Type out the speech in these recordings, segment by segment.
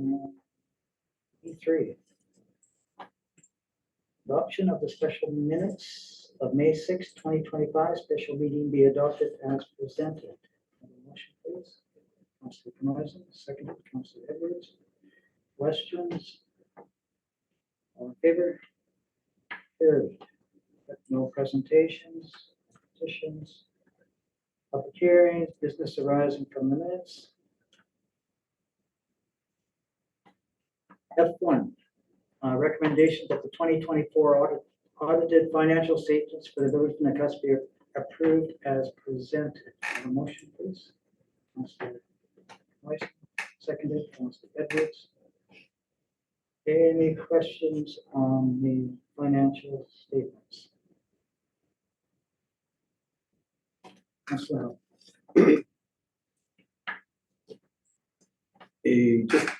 E3. Adoption of the special minutes of May 6, 2025, special meeting be adopted as presented. Have a motion, please. Councilor Knoison, seconded. Councilor Edwards. Questions? All in favor? Carried. No presentations, petitions, public hearings, business arising from the minutes. F1, recommendation that the 2024 audited financial statements for the village of Nakusp be approved as presented. Have a motion, please. Councilor Knoison, seconded. Councilor Edwards. Any questions on the financial statements? Councilor Hull.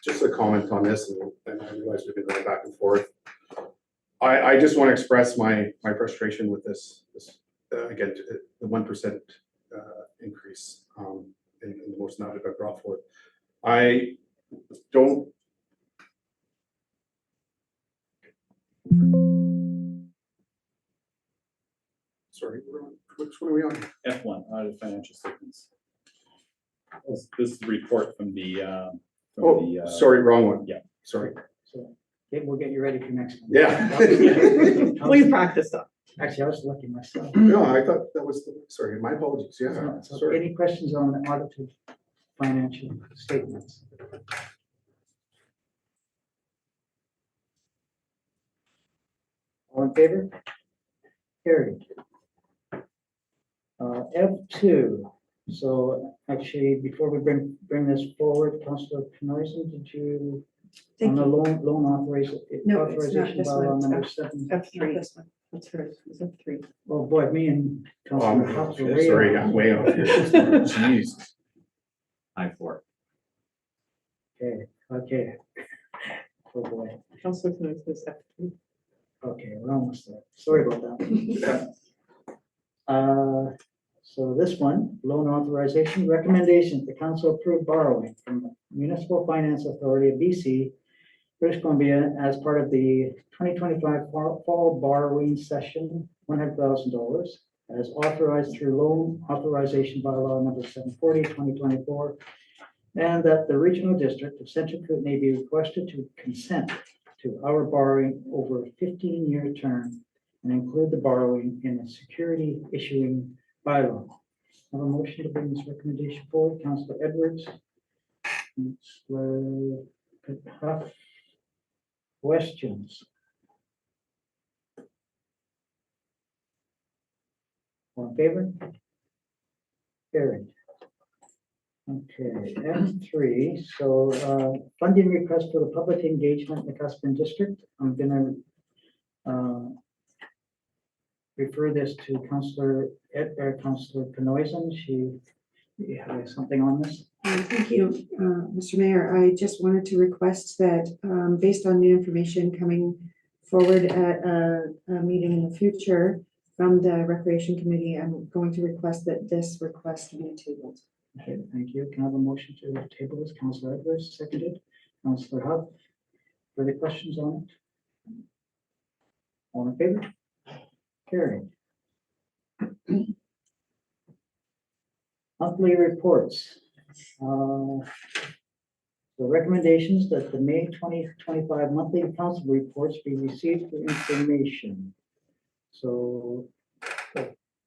Just a comment on this, and I realize we've been going back and forth. I just want to express my frustration with this again, the 1% increase in the motion that I've brought forth. I don't. Sorry, which one are we on? F1, audited financial statements. This is the report from the. Sorry, wrong one. Yeah, sorry. So, okay, we'll get you ready for next one. Yeah. Please practice that. Actually, I was looking myself. No, I thought that was sorry. My apologies. Yeah. So Sorry. any questions on the audited financial statements? All in favor? Carried. F2. So actually, before we bring this forward, Councilor Knoison, did you on the loan authorization? No, it's not authorization this bylaw one. number It's 7? F3. This one. That's hers. It's F3. Oh boy, me and Councilor Huff are way Sorry, off. I'm way off here. Jeez. I4. Okay. Oh boy. Councilor Knows this F3. Okay, we're almost there. Sorry about that. So this one, loan authorization recommendation, the council approved borrowing from the Municipal Finance Authority of BC, British Columbia, as part of the 2025 fall borrowing session, $100,000, as authorized through loan authorization bylaw number 740, 2024, and that the regional district of Central Kootenay be requested to consent to our borrowing over a 15-year term and include the borrowing in a security issuing bylaw. Have a motion to bring this recommendation forward. Councilor Edwards. Councilor Huff. Questions? All in favor? Carried. Okay, F3. So funding request for the public engagement in the Nakusp District. I'm gonna refer this to Councilor Knoison. You have something on this? Thank you, Mr. Mayor. I just wanted to request that, based on new information coming forward at a meeting in the future from the Recreation Committee, I'm going to request that this request be tabled. Okay, thank you. Can I have a motion to table this? Councilor Edwards, seconded. Councilor Huff. Further questions on it? All in favor? Carried. Monthly reports. The recommendations that the May 2025 monthly council reports be received for information. So a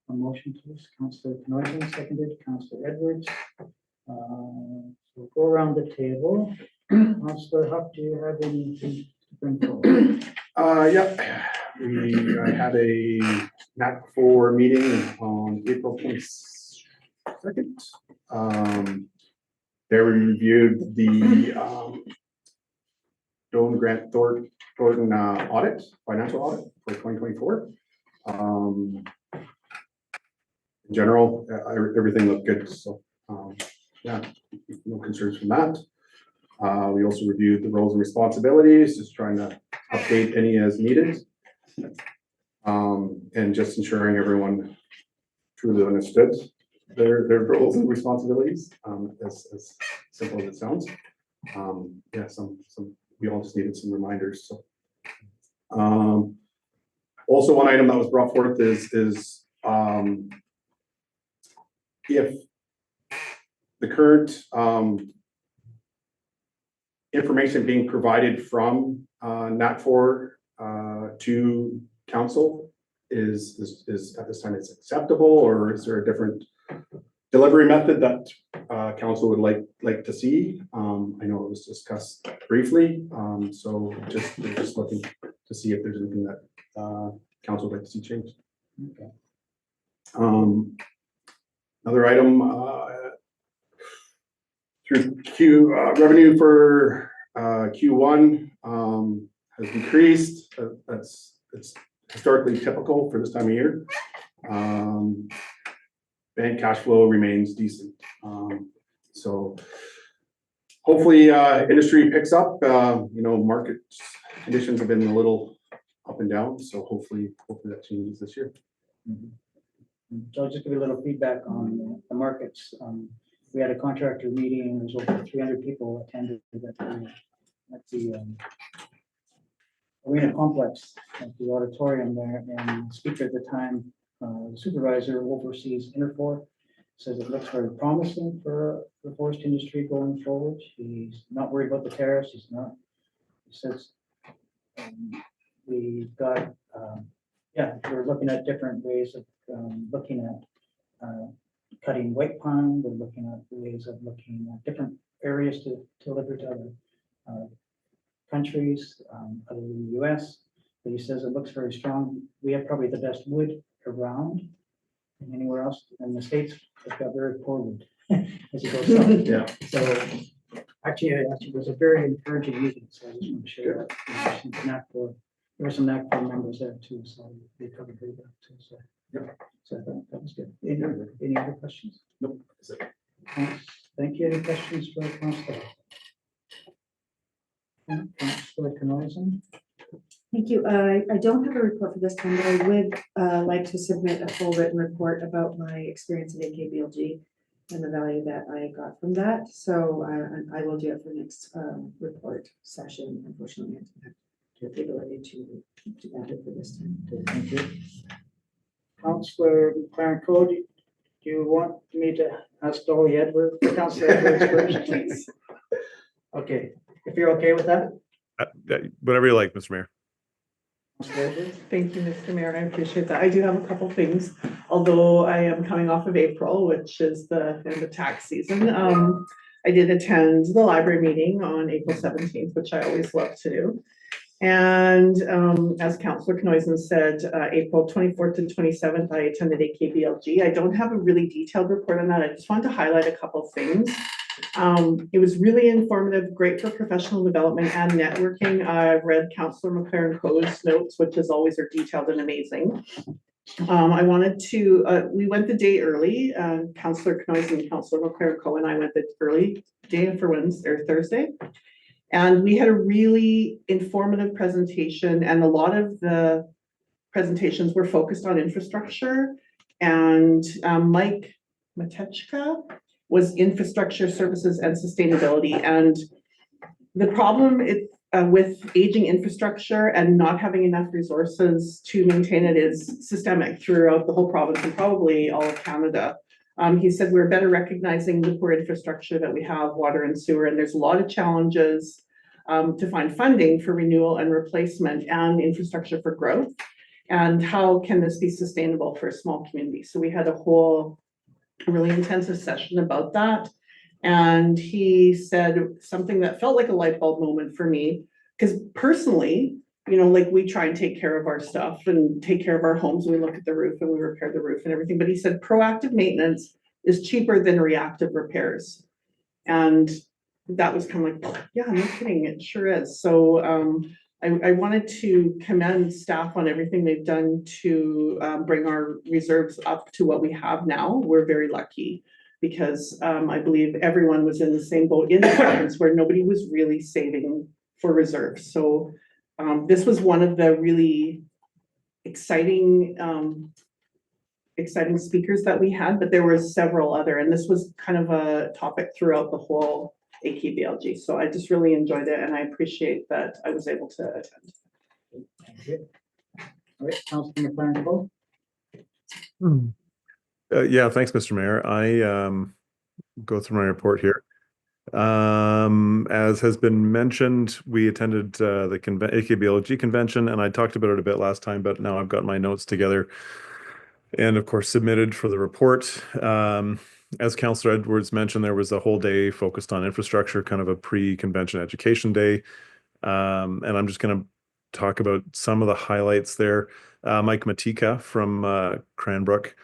motion please. Councilor Knoison, seconded. Councilor Edwards. So go around the table. Councilor Huff, do you have anything to bring forward? Yeah. I had a NAC4 meeting on April 22nd. There we reviewed the Doan Grant Thornton audit, financial audit for 2024. In general, everything looked good. So yeah, no concerns from that. We also reviewed the roles and responsibilities, just trying to update any as needed. And just ensuring everyone truly understood their roles and responsibilities, as simple as it sounds. Yeah, we all just needed some reminders, so. Also, one item that was brought forth is if the current information being provided from NAC4 to council is at this time it's acceptable, or is there a different delivery method that council would like to see? I know it was discussed briefly, so just looking to see if there's anything that council would like to see changed. Okay. Another item through revenue for Q1 has decreased. It's historically typical for this time of year. Bank cash flow remains decent. So hopefully industry picks up. Market conditions have been a little up and down, so hopefully that changes this year. So I'll just give you a little feedback on the markets. We had a contractor meeting, there was over 300 people attended at the arena complex at the auditorium there, and the speaker at the time, the supervisor oversees Interfor, says it looks very promising for the forest industry going forward. He's not worried about the tariffs. He says we've got, we're looking at different ways of looking at cutting white pine. We're looking at ways of looking at different areas to deliver to other countries other than the US. But he says it looks very strong. We have probably the best wood around and anywhere else. And the States have got very poor wood as it goes south. Yeah. So actually, it was a very encouraging meeting. So I just want to share that. There were some NACPOR members there too, so they covered very well too. So yeah. So I thought that was good. Any other questions? Nope. Thank you. Any questions for Councilor? Councilor Canoison? Thank you. I don't have a report for this time, but I would like to submit a full written report about my experience in AKBLG and the value that I got from that. So I will do it for next report session. Unfortunately, I don't have the ability to do that for this time. Okay, thank you. Councilor McLaren Code, do you want me to ask Dolly Edwards, Councilor Edwards first, please? Okay, if you're okay with that. Whatever you like, Mr. Mayor. Councilor Edwards? Thank you, Mr. Mayor. I appreciate that. I do have a couple things, although I am coming off of April, which is the end of tax season. I did attend the library meeting on April 17th, which I always love to do. And as Councillor Canoison said, April 24th to 27th, I attended AKBLG. I don't have a really detailed report on that. I just wanted to highlight a couple of things. It was really informative, great for professional development and networking. I've read Councillor McLaren Coe's notes, which as always are detailed and amazing. I wanted to, we went the day early. Councillor Canoison and Councillor McLaren Coe and I went the early day for Wednesday or Thursday. And we had a really informative presentation, and a lot of the presentations were focused on infrastructure. And Mike Matechka was infrastructure services and sustainability. And the problem with aging infrastructure and not having enough resources to maintain it is systemic throughout the whole province and probably all of Canada. He said we're better recognizing the poor infrastructure that we have, water and sewer, and there's a lot of challenges to find funding for renewal and replacement and infrastructure for growth. And how can this be sustainable for a small community? So we had a whole really intensive session about that. And he said something that felt like a light bulb moment for me, because personally, like we try and take care of our stuff and take care of our homes. We look at the roof and we repair the roof and everything. But he said proactive maintenance is cheaper than reactive repairs. And that was kind of like, yeah, no kidding, it sure is. So I wanted to commend staff on everything they've done to bring our reserves up to what we have now. We're very lucky because I believe everyone was in the same boat in the province where nobody was really saving for reserves. So this was one of the really exciting speakers that we had, but there were several other, and this was kind of a topic throughout the whole AKBLG. So I just really enjoyed it, and I appreciate that I was able to attend. Thank you. All right, Councilman McLaren, Yeah, thanks, Mr. Mayor. I go through my report here. As has been mentioned, we attended the AKBLG convention, and I talked about it a bit last time, but now I've got my notes together and of course submitted for the report. As Councillor Edwards mentioned, there was a whole day focused on infrastructure, kind of a pre-convention education day. And I'm just going to talk about some of the highlights there. Mike Matika from Cranbrook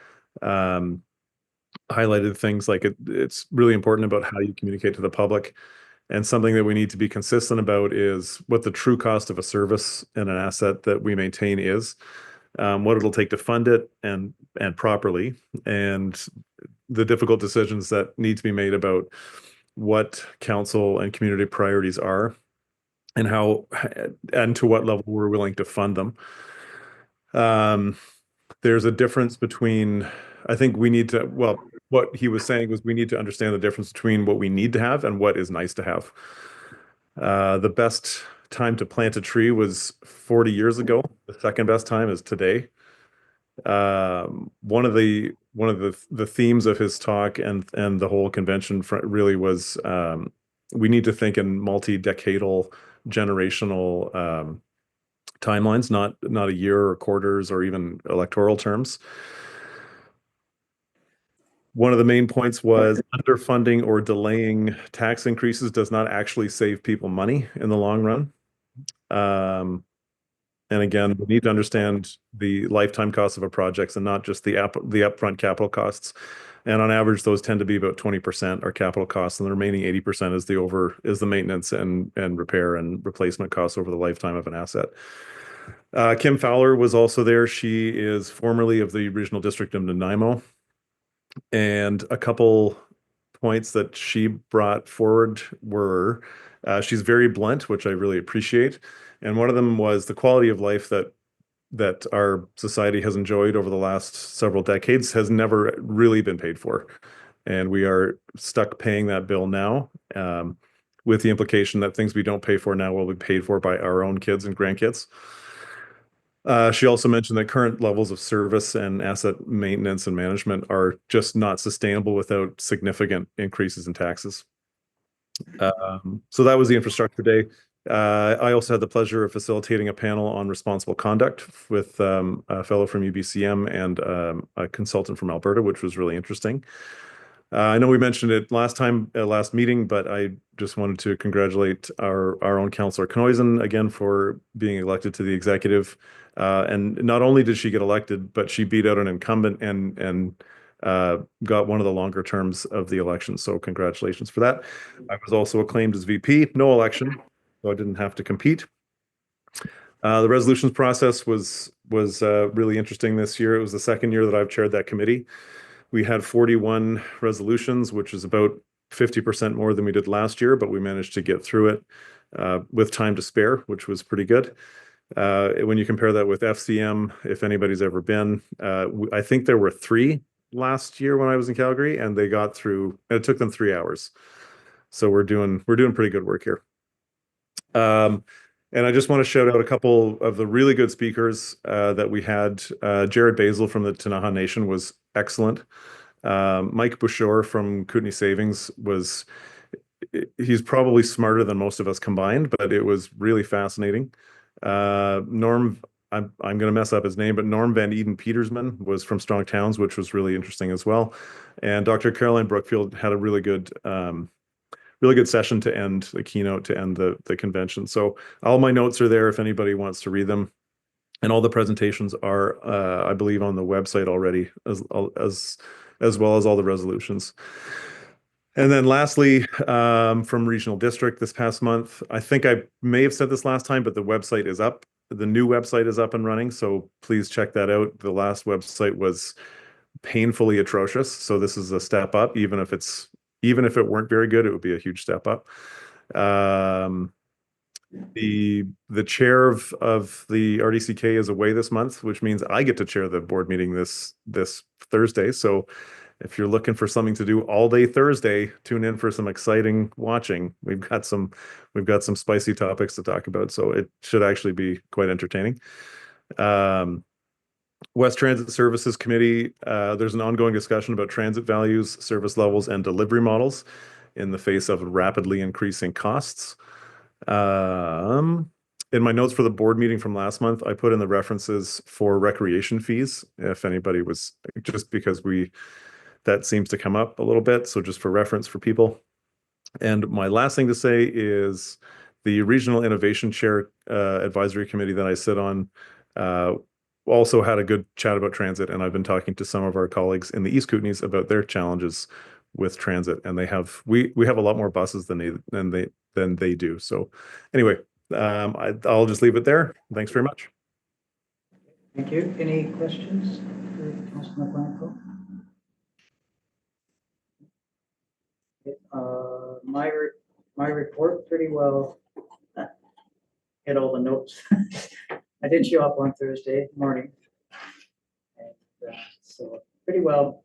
highlighted things like it's really important about how you communicate to the public. And something that we need to be consistent about is what the true cost of a service and an asset that we maintain is, what it'll take to fund it and properly, and the difficult decisions that need to be made about what council and community priorities are and how and to what level we're willing to fund them. There's a difference between, I think we need to, well, what he was saying was we need to understand the difference between what we need to have and what is nice to have. The best time to plant a tree was 40 years ago. The second best time is today. One of the themes of his talk and the whole convention really was we need to think in multi-decadal, generational timelines, not a year or quarters or even electoral terms. One of the main points was underfunding or delaying tax increases does not actually save people money in the long run. And again, we need to understand the lifetime costs of a project and not just the upfront capital costs. And on average, those tend to be about 20% are capital costs, and the remaining 80% is the maintenance and repair and replacement costs over the lifetime of an asset. Kim Fowler was also there. She is formerly of the Regional District of Nanaimo. And a couple points that she brought forward were she's very blunt, which I really appreciate. And one of them was the quality of life that our society has enjoyed over the last several decades has never really been paid for. And we are stuck paying that bill now, with the implication that things we don't pay for now will be paid for by our own kids and grandkids. She also mentioned that current levels of service and asset maintenance and management are just not sustainable without significant increases in taxes. So that was the infrastructure day. I also had the pleasure of facilitating a panel on responsible conduct with a fellow from UBCM and a consultant from Alberta, which was really interesting. I know we mentioned it last meeting, but I just wanted to congratulate our own Councillor Knoysen again for being elected to the executive. And not only did she get elected, but she beat out an incumbent and got one of the longer terms of the election. So congratulations for that. I was also acclaimed as VP, no election, so I didn't have to compete. The resolutions process was really interesting this year. It was the second year that I've chaired that committee. We had 41 resolutions, which is about 50% more than we did last year, but we managed to get through it with time to spare, which was pretty good. When you compare that with FCM, if anybody's ever been, I think there were 3 last year when I was in Calgary, and they got through, it took them 3 hours. So we're doing pretty good work here. And I just want to shout out a couple of the really good speakers that we had. Jared Basil from the Ktunaxa Nation was excellent. Mike Bouchard from Kootenay Savings he's probably smarter than most of us combined, but it was really fascinating. Norm, I'm going to mess up his name, but Norm Van Eden Petersman was from Strong Towns, which was really interesting as well. And Dr. Caroline Brookfield had a really good session to end the keynote to end the convention. So all my notes are there if anybody wants to read them. And all the presentations are, I believe, on the website already, as well as all the resolutions. And then lastly, from Regional District this past month, I think I may have said this last time, but the website is up. The new website is up and running, so please check that out. The last website was painfully atrocious, so this is a step up. Even if it weren't very good, it would be a huge step up. The chair of the RDCK is away this month, which means I get to chair the board meeting this Thursday. So if you're looking for something to do all day Thursday, tune in for some exciting watching. We've got some spicy topics to talk about, so it should actually be quite entertaining. West Transit Services Committee, there's an ongoing discussion about transit values, service levels, and delivery models in the face of rapidly increasing costs. In my notes for the board meeting from last month, I put in the references for recreation fees, if anybody was, just because that seems to come up a little bit, so just for reference for people. And my last thing to say is the Regional Innovation Chair Advisory Committee that I sit on also had a good chat about transit, and I've been talking to some of our colleagues in the East Kootenays about their challenges with transit, and we have a lot more buses than they do. So anyway, I'll just leave it there. Thanks very much. Thank you. Any questions for Councilor Blanco? My report pretty well hit all the notes. I did show up on Thursday morning. And so pretty well,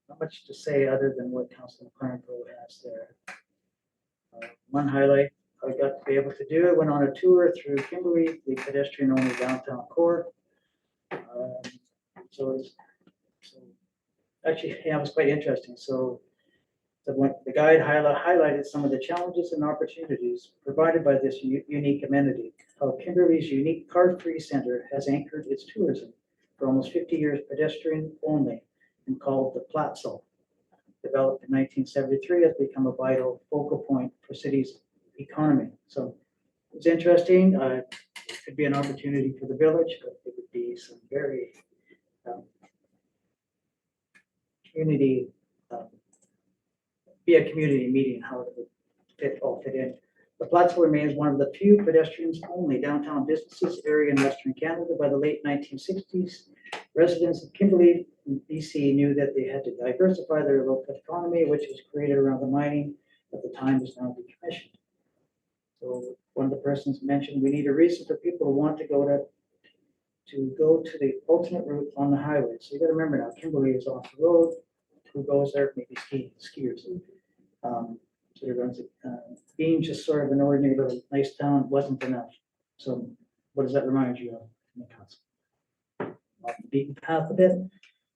not much to say other than what Councilor Blanco has there. One highlight I got to be able to do, I went on a tour through Kimberley, the pedestrian-only downtown core. Actually, yeah, it was quite interesting. So the guide highlighted some of the challenges and opportunities provided by this unique amenity. How Kimberley's unique car-free center has anchored its tourism for almost 50 years pedestrian only and called the Platzl. Developed in 1973, has become a vital focal point for city's economy. So it's interesting. It could be an opportunity for the village, but it would be some very community meeting, how it would all fit in. The Platzl remains one of the few pedestrians-only downtown businesses area in Western Canada. By the late 1960s, residents of Kimberley, BC, knew that they had to diversify their local economy, which was created around the mining at the time is now decommissioned. So one of the persons mentioned we need a reason for people to want to go to the ultimate route on the highway. So you got to remember now, Kimberley is off the road. Who goes there? Maybe skiers. So everyone's being just sort of an ordinary little nice town wasn't enough. So what does that remind you of? Off the beaten path a bit.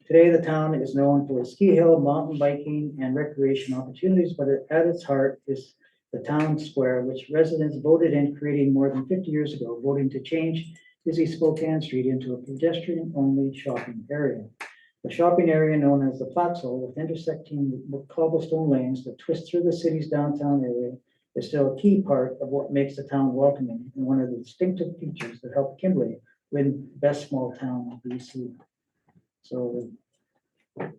Today, the town is known for ski hill, mountain biking, and recreation opportunities, but at its heart is the town square, which residents voted in creating more than 50 years ago, voting to change busy Spokane Street into a pedestrian-only shopping area. The shopping area known as the Platzl, with intersecting cobblestone lanes that twist through the city's downtown area, is still a key part of what makes the town welcoming and one of the distinctive features that help Kimberley win Best Small Town in BC. So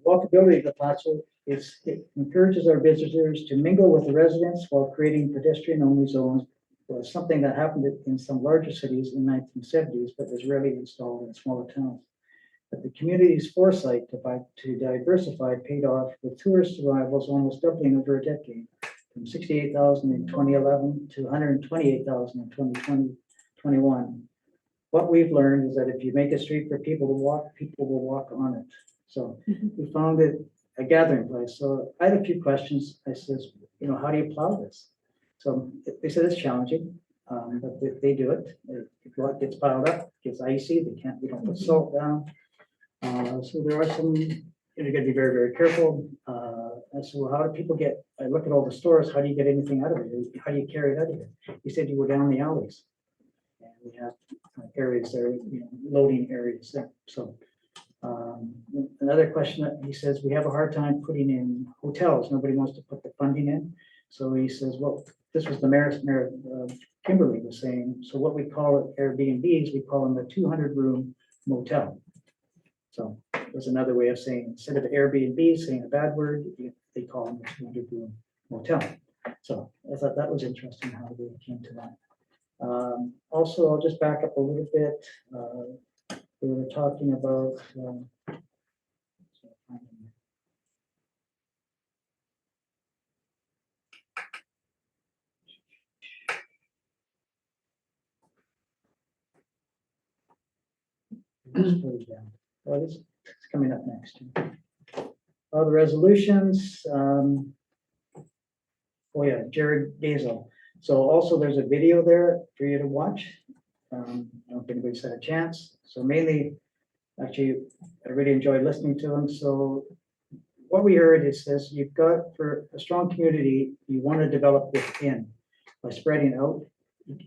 walkability of the Platzl it encourages our visitors to mingle with the residents while creating pedestrian-only zones. Was something that happened in some larger cities in the 1970s, but was rarely installed in smaller towns. But the community's foresight to diversify paid off, with tourist arrivals almost doubling over a decade, from 68,000 in 2011 to 128,000 in 2021. What we've learned is that if you make a street for people to walk, people will walk on it. So we found it a gathering place. So I had a few questions. I says, how do you plow this? So they said it's challenging, but they do it. If it gets piled up, it gets icy. We don't put salt down. So there are some, you're going to be very, very careful. And so how do people I look at all the stores, how do you get anything out of it? How do you carry it out of here? He said you go down the alleys. And we have areas there, loading areas there. So another question that he says, we have a hard time putting in hotels. Nobody wants to put the funding in. So he says, well, this was the mayor Kimberley was saying, so what we call it Airbnbs, we call them a 200-room motel. So there's another way of saying, instead of Airbnb saying a bad word, they call them a 200-room motel. So I thought that was interesting how they came to that. Also, I'll just back up a little bit. We were talking about well, this is coming up next. Other resolutions, oh yeah, Jared Gazel. So also there's a video there for you to watch. I don't think anybody's had a chance. So mainly, actually, I really enjoyed listening to him. So what we heard is this: you've got, for a strong community, you want to develop within by spreading out.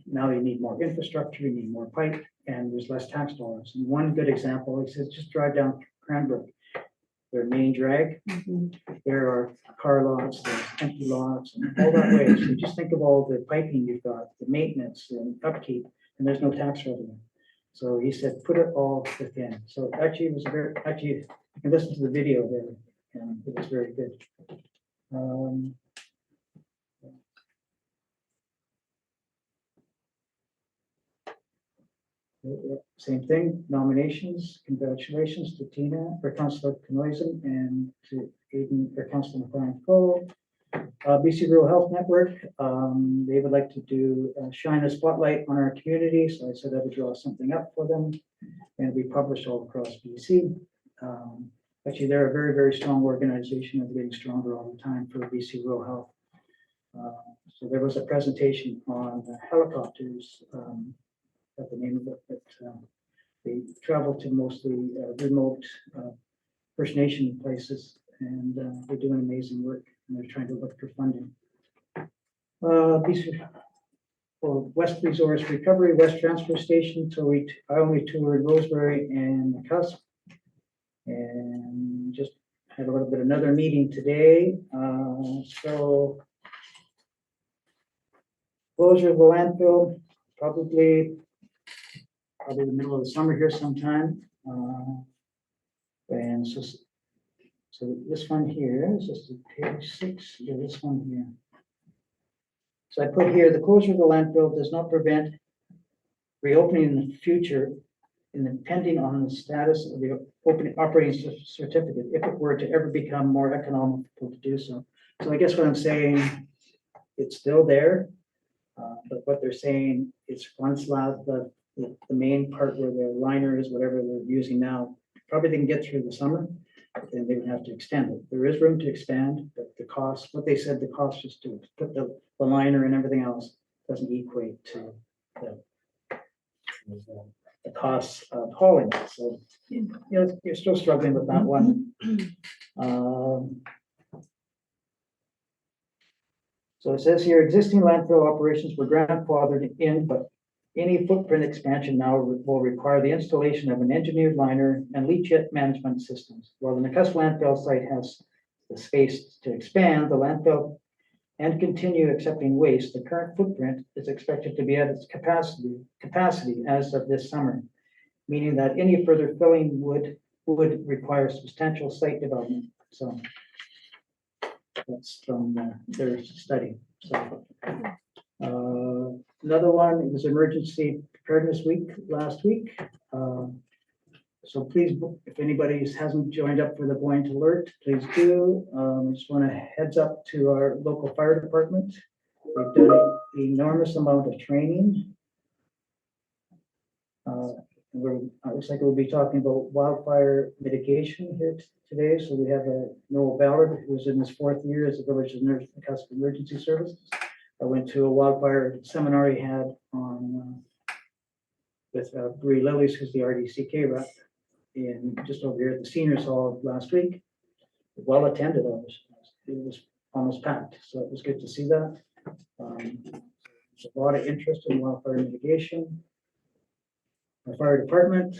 Now you need more infrastructure, you need more pipe, and there's less tax dollars. And one good example, he says, just drive down Cranbrook. Their main drag, there are car lots, there's empty lots, and all that way. So just think of all the piping you've got, the maintenance and upkeep, and there's no tax revenue. So he said, put it all within. So actually, it was actually, you can listen to the video there, and it was very good. Same thing, nominations, congratulations to Tina, for Councillor Canoisan, and to Aiden, for Councillor McLaren Cole. BC Rural Health Network, they would like to do, shine a spotlight on our community, so I said I would draw something up for them, and we publish all across BC. Actually, they're a very, very strong organization, and they're getting stronger all the time for BC Rural Health. So there was a presentation on the helicopters, at the name of it, but they travel to mostly remote First Nation places, and they're doing amazing work, and they're trying to look for funding. For West Resource Recovery, West Transfer Station, so I only toured Rosebery and Nakusp, and just had a little bit another meeting today. So closure of the landfill, probably the middle of the summer here sometime. And so this one here is just page 6, yeah, this one here. So I put here, the closure of the landfill does not prevent reopening in the future, depending on the status of the opening operating certificate, if it were to ever become more economical to do so. So I guess what I'm saying, it's still there, but what they're saying is once the main part where the liner is, whatever they're using now, probably they can get through the summer, then they would have to extend it. There is room to expand, but the cost, what they said, the cost just to put the liner and everything else doesn't equate to the costs of hauling it. So, you know, you're still struggling with that one. So it says here, existing landfill operations were grandfathered in, but any footprint expansion now will require the installation of an engineered liner and leachate management systems. While the Nakusp landfill site has the space to expand the landfill and continue accepting waste, the current footprint is expected to be at its capacity as of this summer, meaning that any further filling would require substantial site development. So that's from their study. So another one, it was Emergency Preparedness Week last week. So please, if anybody hasn't joined up for the Buoyant Alert, please do. Just want to heads up to our local fire department. They've done an enormous amount of training. It looks like we'll be talking about wildfire mitigation here today. So we have Noel Ballard, who's in his 4th year as a village nurse in Nakusp Emergency Services. I went to a wildfire seminar he had on with Bree Lillies, who's the RDCK rep, in just over here at the Seniors Hall last week. Well attended, it was almost packed, so it was good to see that. There's a lot of interest in wildfire mitigation. Our fire department,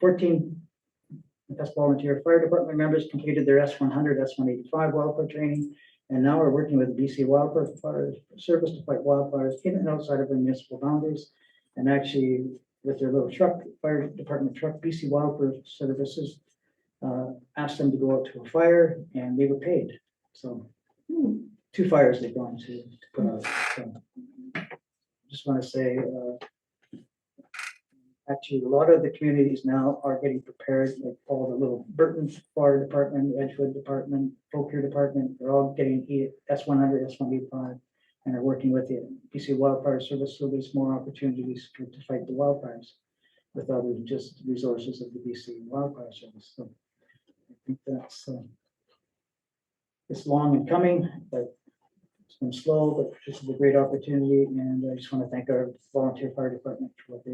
14 Nakusp volunteer fire department members completed their S100, S185 wildfire training, and now we're working with the BC Wildfire Fire Service to fight wildfires in and outside of the municipal boundaries. And actually, with their little truck, fire department truck, BC Wildfire Services asked them to go out to a fire, and they were paid. So 2 fires they've gone to put out. So, just want to say, actually, a lot of the communities now are getting prepared, like all the little Burton Fire Department, Edgewood Department, Fauquier Department, they're all getting S100, S185, and are working with the BC Wildfire Service, so there's more opportunities to fight the wildfires with other just resources of the BC Wildfire Service. So I think that's, it's long in coming, but it's been slow, but this is a great opportunity, and I just want to thank our volunteer fire department for what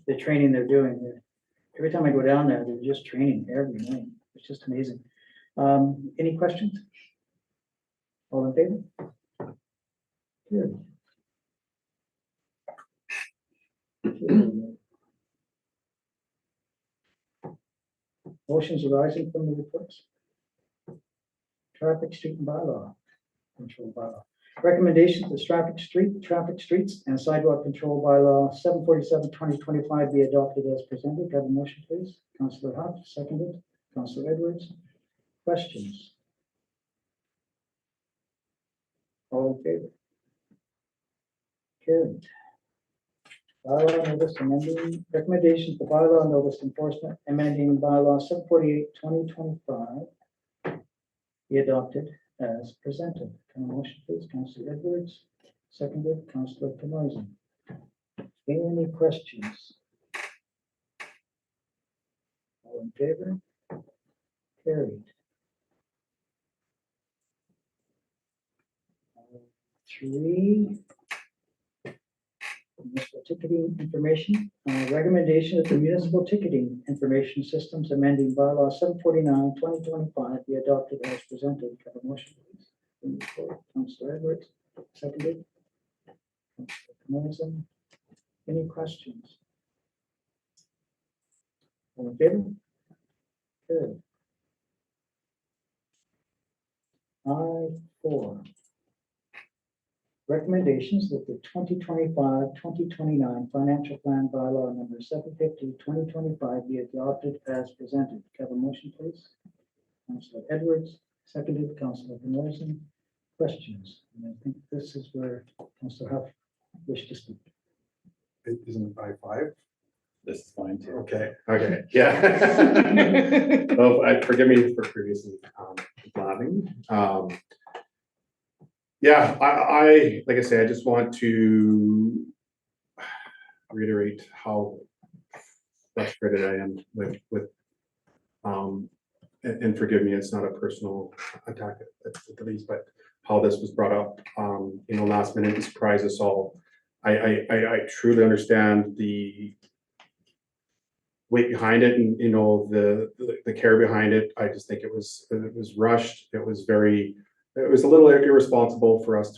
the training they're doing. Every time I go down there, they're just training every night. It's just amazing. Any questions? All in favor? Good. Good. Motions arising from the reports. Traffic, street and bylaw, control bylaw. Recommendations, the traffic streets and sidewalk control bylaw 747/2025 be adopted as presented. Have a motion, please. Councillor Huff, seconded. Councillor Edwards. Questions? All in favor? Carried. Bylaw notice amending recommendations, the bylaw notice enforcement amending bylaw 748/2025 be adopted as presented. Can I motion, please? Councillor Edwards, seconded. Councillor Penoisi. Any questions? All in favor? Carried. 3. Municipal ticketing information, recommendation of the municipal ticketing information systems amending bylaw 749/2025 be adopted as presented. Have a motion, please. Councillor Edwards, seconded. Councillor Penoisi. Any questions? All in favor? Good. I4. Recommendations that the 2025-2029 financial plan bylaw number 750/2025 be adopted as presented. Can I have a motion, please? Councillor Edwards, seconded. Councillor Penoisi. Questions? And I think this is where Councillor Huff wished to speak. Isn't it by 5? This is fine too. Okay, yeah. Oh, forgive me for previously blabbing. Yeah, I like I say, I just want to reiterate how frustrated I am with and forgive me, it's not a personal attack at the least, but how this was brought up, last minute and surprised us all. I truly understand the weight behind it and, the care behind it. I just think it was rushed. It was a little irresponsible for us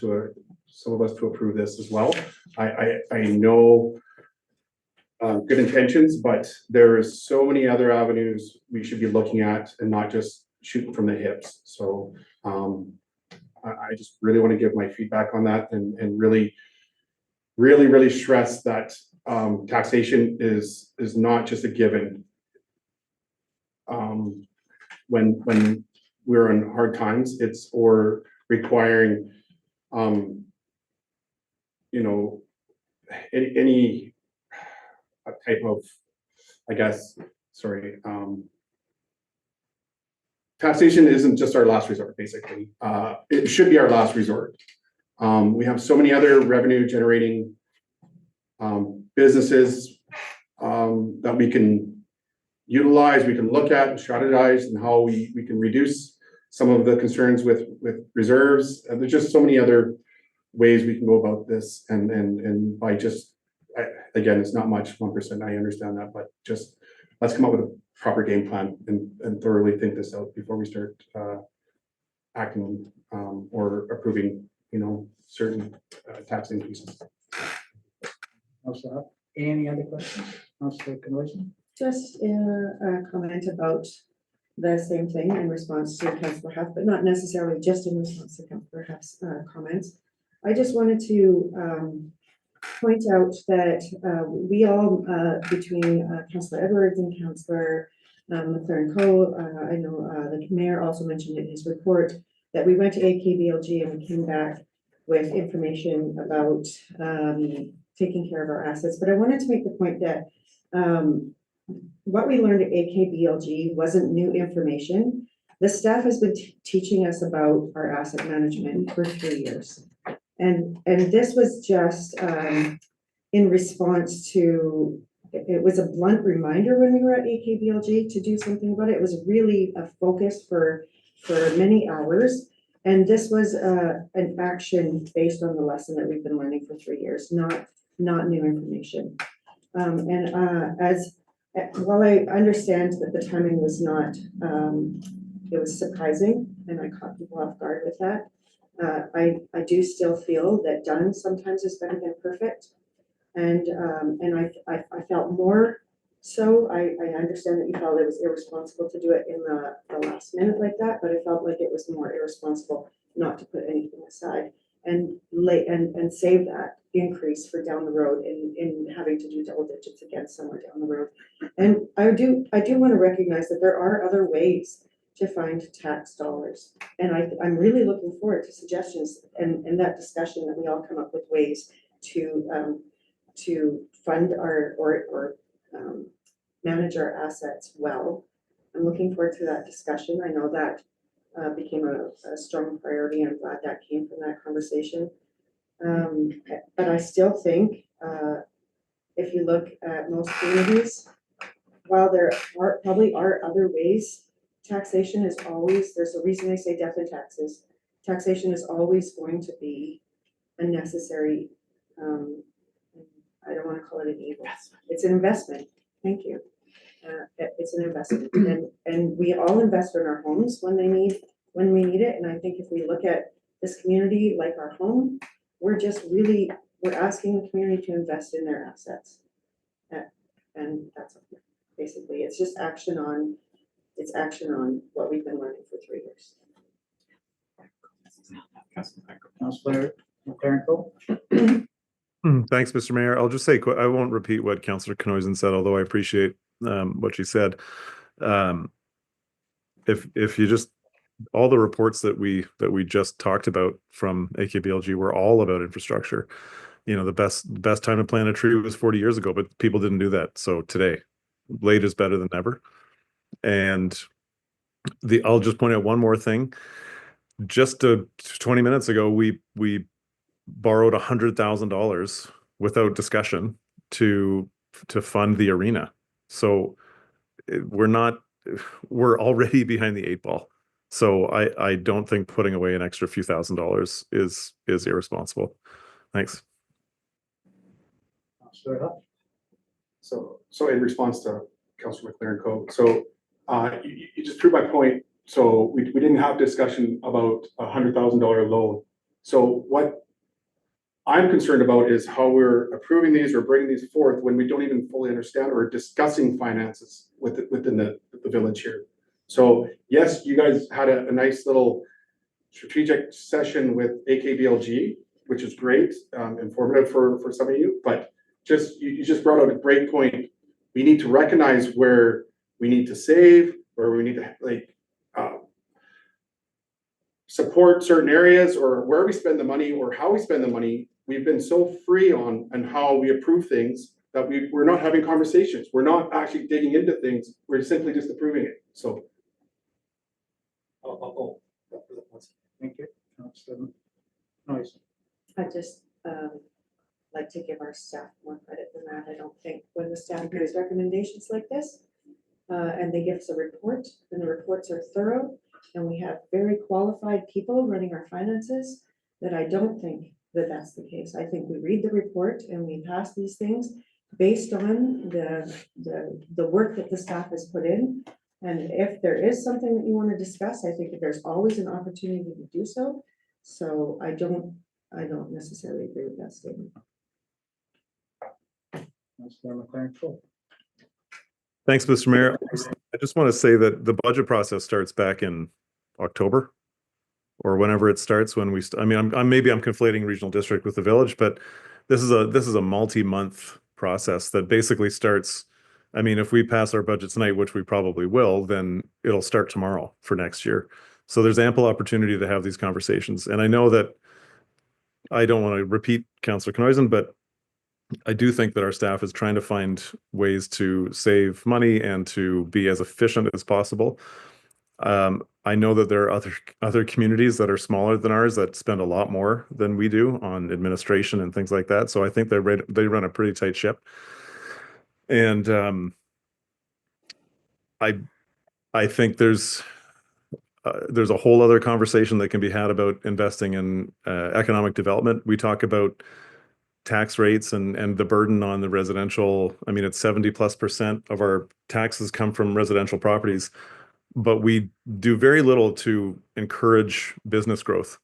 some of us to approve this as well. I know good intentions, but there is so many other avenues we should be looking at and not just shooting from the hips. So I just really want to give my feedback on that and really stress that taxation is not just a given. When we're in hard times, or requiring any type of, taxation isn't just our last resort, basically. It should be our last resort. We have so many other revenue generating businesses that we can utilize, we can look at and strategize, and how we can reduce some of the concerns with reserves. And there's just so many other ways we can go about this, and by just, again, it's not much, 1%, I understand that, but just let's come up with a proper game plan and thoroughly think this out before we start acting or approving, certain tax increases. Councillor Huff, any other questions? Councillor Penoisi. Just a comment about the same thing in response to Councillor Huff, but not necessarily just in response to Councillor Huff's comments. I just wanted to point out that we all, between Councillor Edwards and Councillor McLaren Co, I know the mayor also mentioned in his report that we went to AKBLG and we came back with information about taking care of our assets. But I wanted to make the point that what we learned at AKBLG wasn't new information. The staff has been teaching us about our asset management for 3 years. And this was just in response to it was a blunt reminder when we were at AKBLG to do something about it. It was really a focus for many hours. And this was an action based on the lesson that we've been learning for 3 years, not new information. While I understand that the timing was not, it was surprising, and I caught people off guard with that. I do still feel that done sometimes is better than perfect. And I felt more so, I understand that you felt it was irresponsible to do it in the last minute like that, but I felt like it was more irresponsible not to put anything aside and save that increase for down the road in having to do double digits again somewhere down the road. And I do want to recognize that there are other ways to find tax dollars. And I'm really looking forward to suggestions and that discussion that we all come up with ways to fund or manage our assets well. I'm looking forward to that discussion. I know that became a strong priority. I'm glad that came from that conversation. But I still think if you look at most communities, while there probably are other ways, taxation is always, there's a reason they say death and taxes. Taxation is always going to be a necessary, I don't want to call it an evil. It's an investment. Thank you. It's an investment, and we all invest in our homes when we need it. And I think if we look at this community like our home, we're asking the community to invest in their assets. And that's basically, it's just action on what we've been learning for 3 years. Councillor McLaren-Cole. Thanks, Mr. Mayor. I'll just say, I won't repeat what Councillor Knoyson said, although I appreciate what she said. If you just, all the reports that we just talked about from AKBLG were all about infrastructure. You know, the best time to plant a tree was 40 years ago, but people didn't do that. So today, late is better than never. And I'll just point out one more thing. Just 20 minutes ago, we borrowed $100,000 without discussion to fund the arena. So we're already behind the 8 ball. So I don't think putting away an extra few $1,000s is irresponsible. Thanks. Councillor Hutt. So in response to Councillor McLaren-Cole, so you just proved my point. So we didn't have discussion about $100,000 loan. So what I'm concerned about is how we're approving these or bringing these forth when we don't even fully understand or discussing finances within the village here. So yes, you guys had a nice little strategic session with AKBLG, which is great, informative for some of you, but you just brought out a great point. We need to recognize where we need to save, where we need to support certain areas, or where we spend the money or how we spend the money. We've been so free on how we approve things that we're not having conversations. We're not actually digging into things. We're simply just approving it. So. Thank you. Councillor Knoyson. I just like to give our staff more credit than that. I don't think when the staff gives recommendations like this, and they give us a report, and the reports are thorough, and we have very qualified people running our finances, that I don't think that that's the case. I think we read the report and we pass these things based on the work that the staff has put in. And if there is something that you want to discuss, I think that there's always an opportunity to do so. So I don't necessarily agree with that statement. Councillor McLaren-Cole. Thanks, Mr. Mayor. I just want to say that the budget process starts back in October or whenever it starts. When we, I mean, maybe I'm conflating regional district with the village, but this is a multi-month process that basically starts. I mean, if we pass our budget tonight, which we probably will, then it'll start tomorrow for next year. So there's ample opportunity to have these conversations. And I know that I don't want to repeat Councillor Knoyson, but I do think that our staff is trying to find ways to save money and to be as efficient as possible. I know that there are other communities that are smaller than ours that spend a lot more than we do on administration and things like that. So I think they run a pretty tight ship. And I think there's a whole other conversation that can be had about investing in economic development. We talk about tax rates and the burden on the residential. I mean, it's 70+% of our taxes come from residential properties, but we do very little to encourage business growth.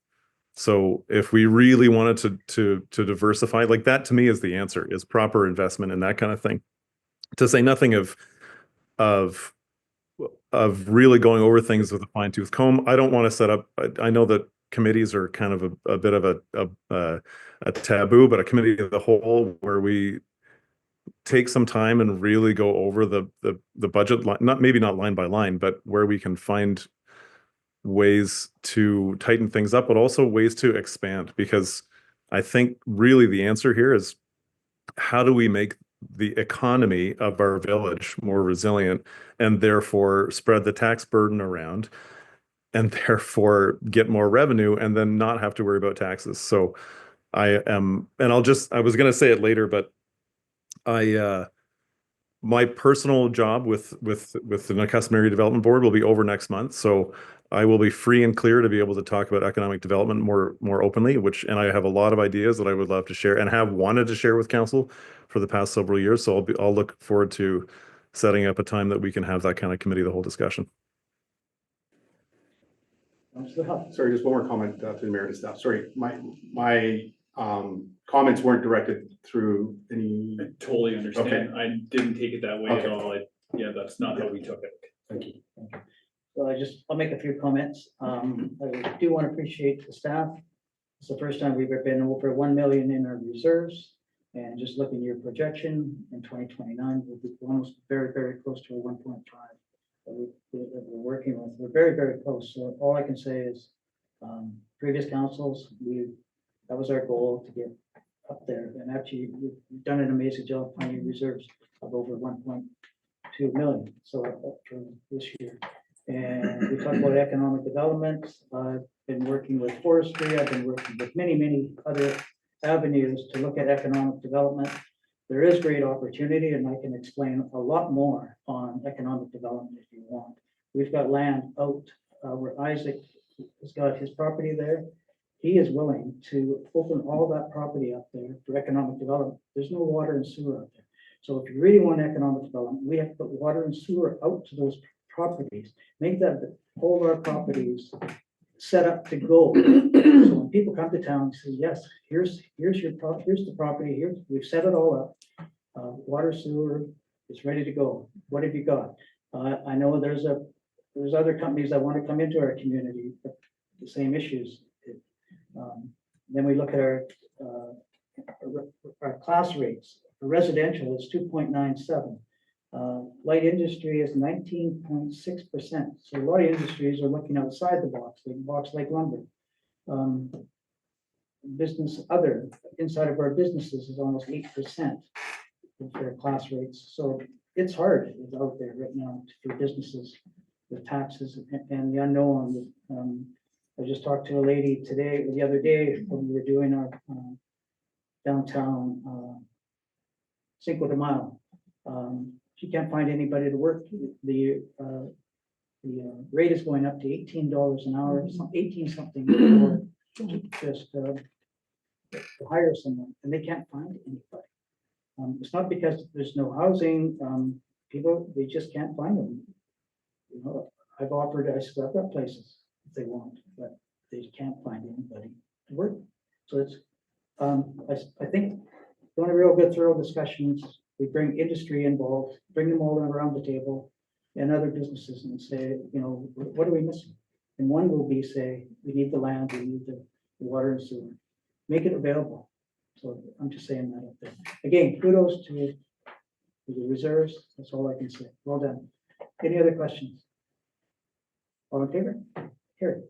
So if we really wanted to diversify, like that to me is the answer, is proper investment and that kind of thing. To say nothing of of really going over things with a fine tooth comb. I don't want to set up. I know that committees are kind of a bit of a taboo, but a committee of the whole where we take some time and really go over the budget line, maybe not line by line, but where we can find ways to tighten things up, but also ways to expand. Because I think really the answer here is, how do we make the economy of our village more resilient and therefore spread the tax burden around and therefore get more revenue and then not have to worry about taxes. So I am, and I was going to say it later, but my personal job with the Nakusp Area Development Board will be over next month. So I will be free and clear to be able to talk about economic development more openly, and I have a lot of ideas that I would love to share and have wanted to share with council for the past several years. So I'll look forward to setting up a time that we can have that kind of committee, the whole discussion. Councillor Huff. Sorry, just one more comment to the mayor and staff. Sorry, my comments weren't directed through any. I totally understand. I didn't take it that way at Okay. all. Yeah, that's not how we took it. Thank you. So I'll make a few comments. I do want to appreciate the staff. It's the first time we've ever been over 1 million in our reserves. And just looking at your projection in 2029, we'll be almost very, very close to a 1.5 that we're working with. We're very, very close. So all I can say is previous councils, that was our goal to get up there. And actually, we've done an amazing job finding reserves of over 1.2 million. So up for this year. And we talk about economic development. I've been working with forestry. I've been working with many other avenues to look at economic development. There is great opportunity, and I can explain a lot more on economic development if you want. We've got land out where Isaac has got his property there. He is willing to open all that property up there for economic development. There's no water and sewer out there. So if you really want economic development, we have to put water and sewer out to those properties, make that all of our properties set up to go. So when people come to town and say, yes, here's the property here, we've set it all up. Water, sewer, it's ready to go. What have you got? I know there's other companies that want to come into our community, but the same issues. Then we look at our class rates. For residential, it's 2.97. Light industry is 19.6%. So a lot of industries are looking outside the box like lumber. Business other inside of our businesses is almost 8% of their class rates. So it's hard out there right now for businesses with taxes and the unknown. I just talked to a lady the other day when we were doing our downtown Cinco de Mayo. She can't find anybody to work. The rate is going up to $18 an hour, 18 something, just to hire someone, and they can't find anybody. It's not because there's no housing. People, they just can't find them. You know, I've got places if they want, but they can't find anybody to work. So it's, I think, doing a real good, thorough discussions. We bring industry involved, bring them all around the table and other businesses and say, you know, what are we missing? And one will be say, we need the land, we need the water and sewer, make it available. So I'm just saying that up there. Again, kudos to the reserves. That's all I can say. Well done. Any other questions? All in favor? Carry.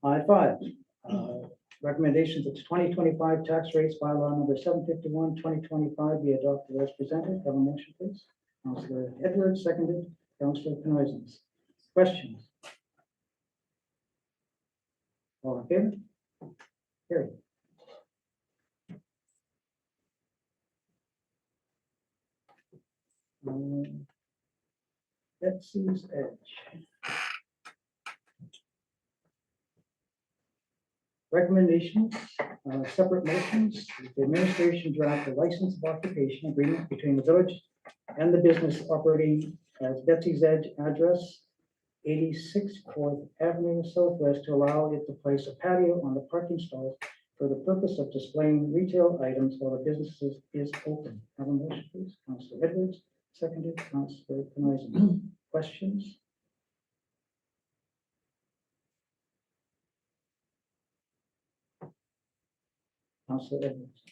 I-5. Recommendations of 2025 tax rates bylaw number 751, 2025 be adopted as presented. Have a motion, please. Councillor Edwards, seconded. Councillor Penoizens. Questions? All in favor? Carry. Betsy's Edge. Recommendations, separate motions, the administration draft a license of occupation agreement between the village and the business operating as Betsy's Edge address, 86 4th Avenue Southwest, to allow it to place a patio on the parking stalls for the purpose of displaying retail items while the business is open. Have a motion, please. Councilor Edwards, seconded, Councilor Canoisan. Questions? Councilor Edwards.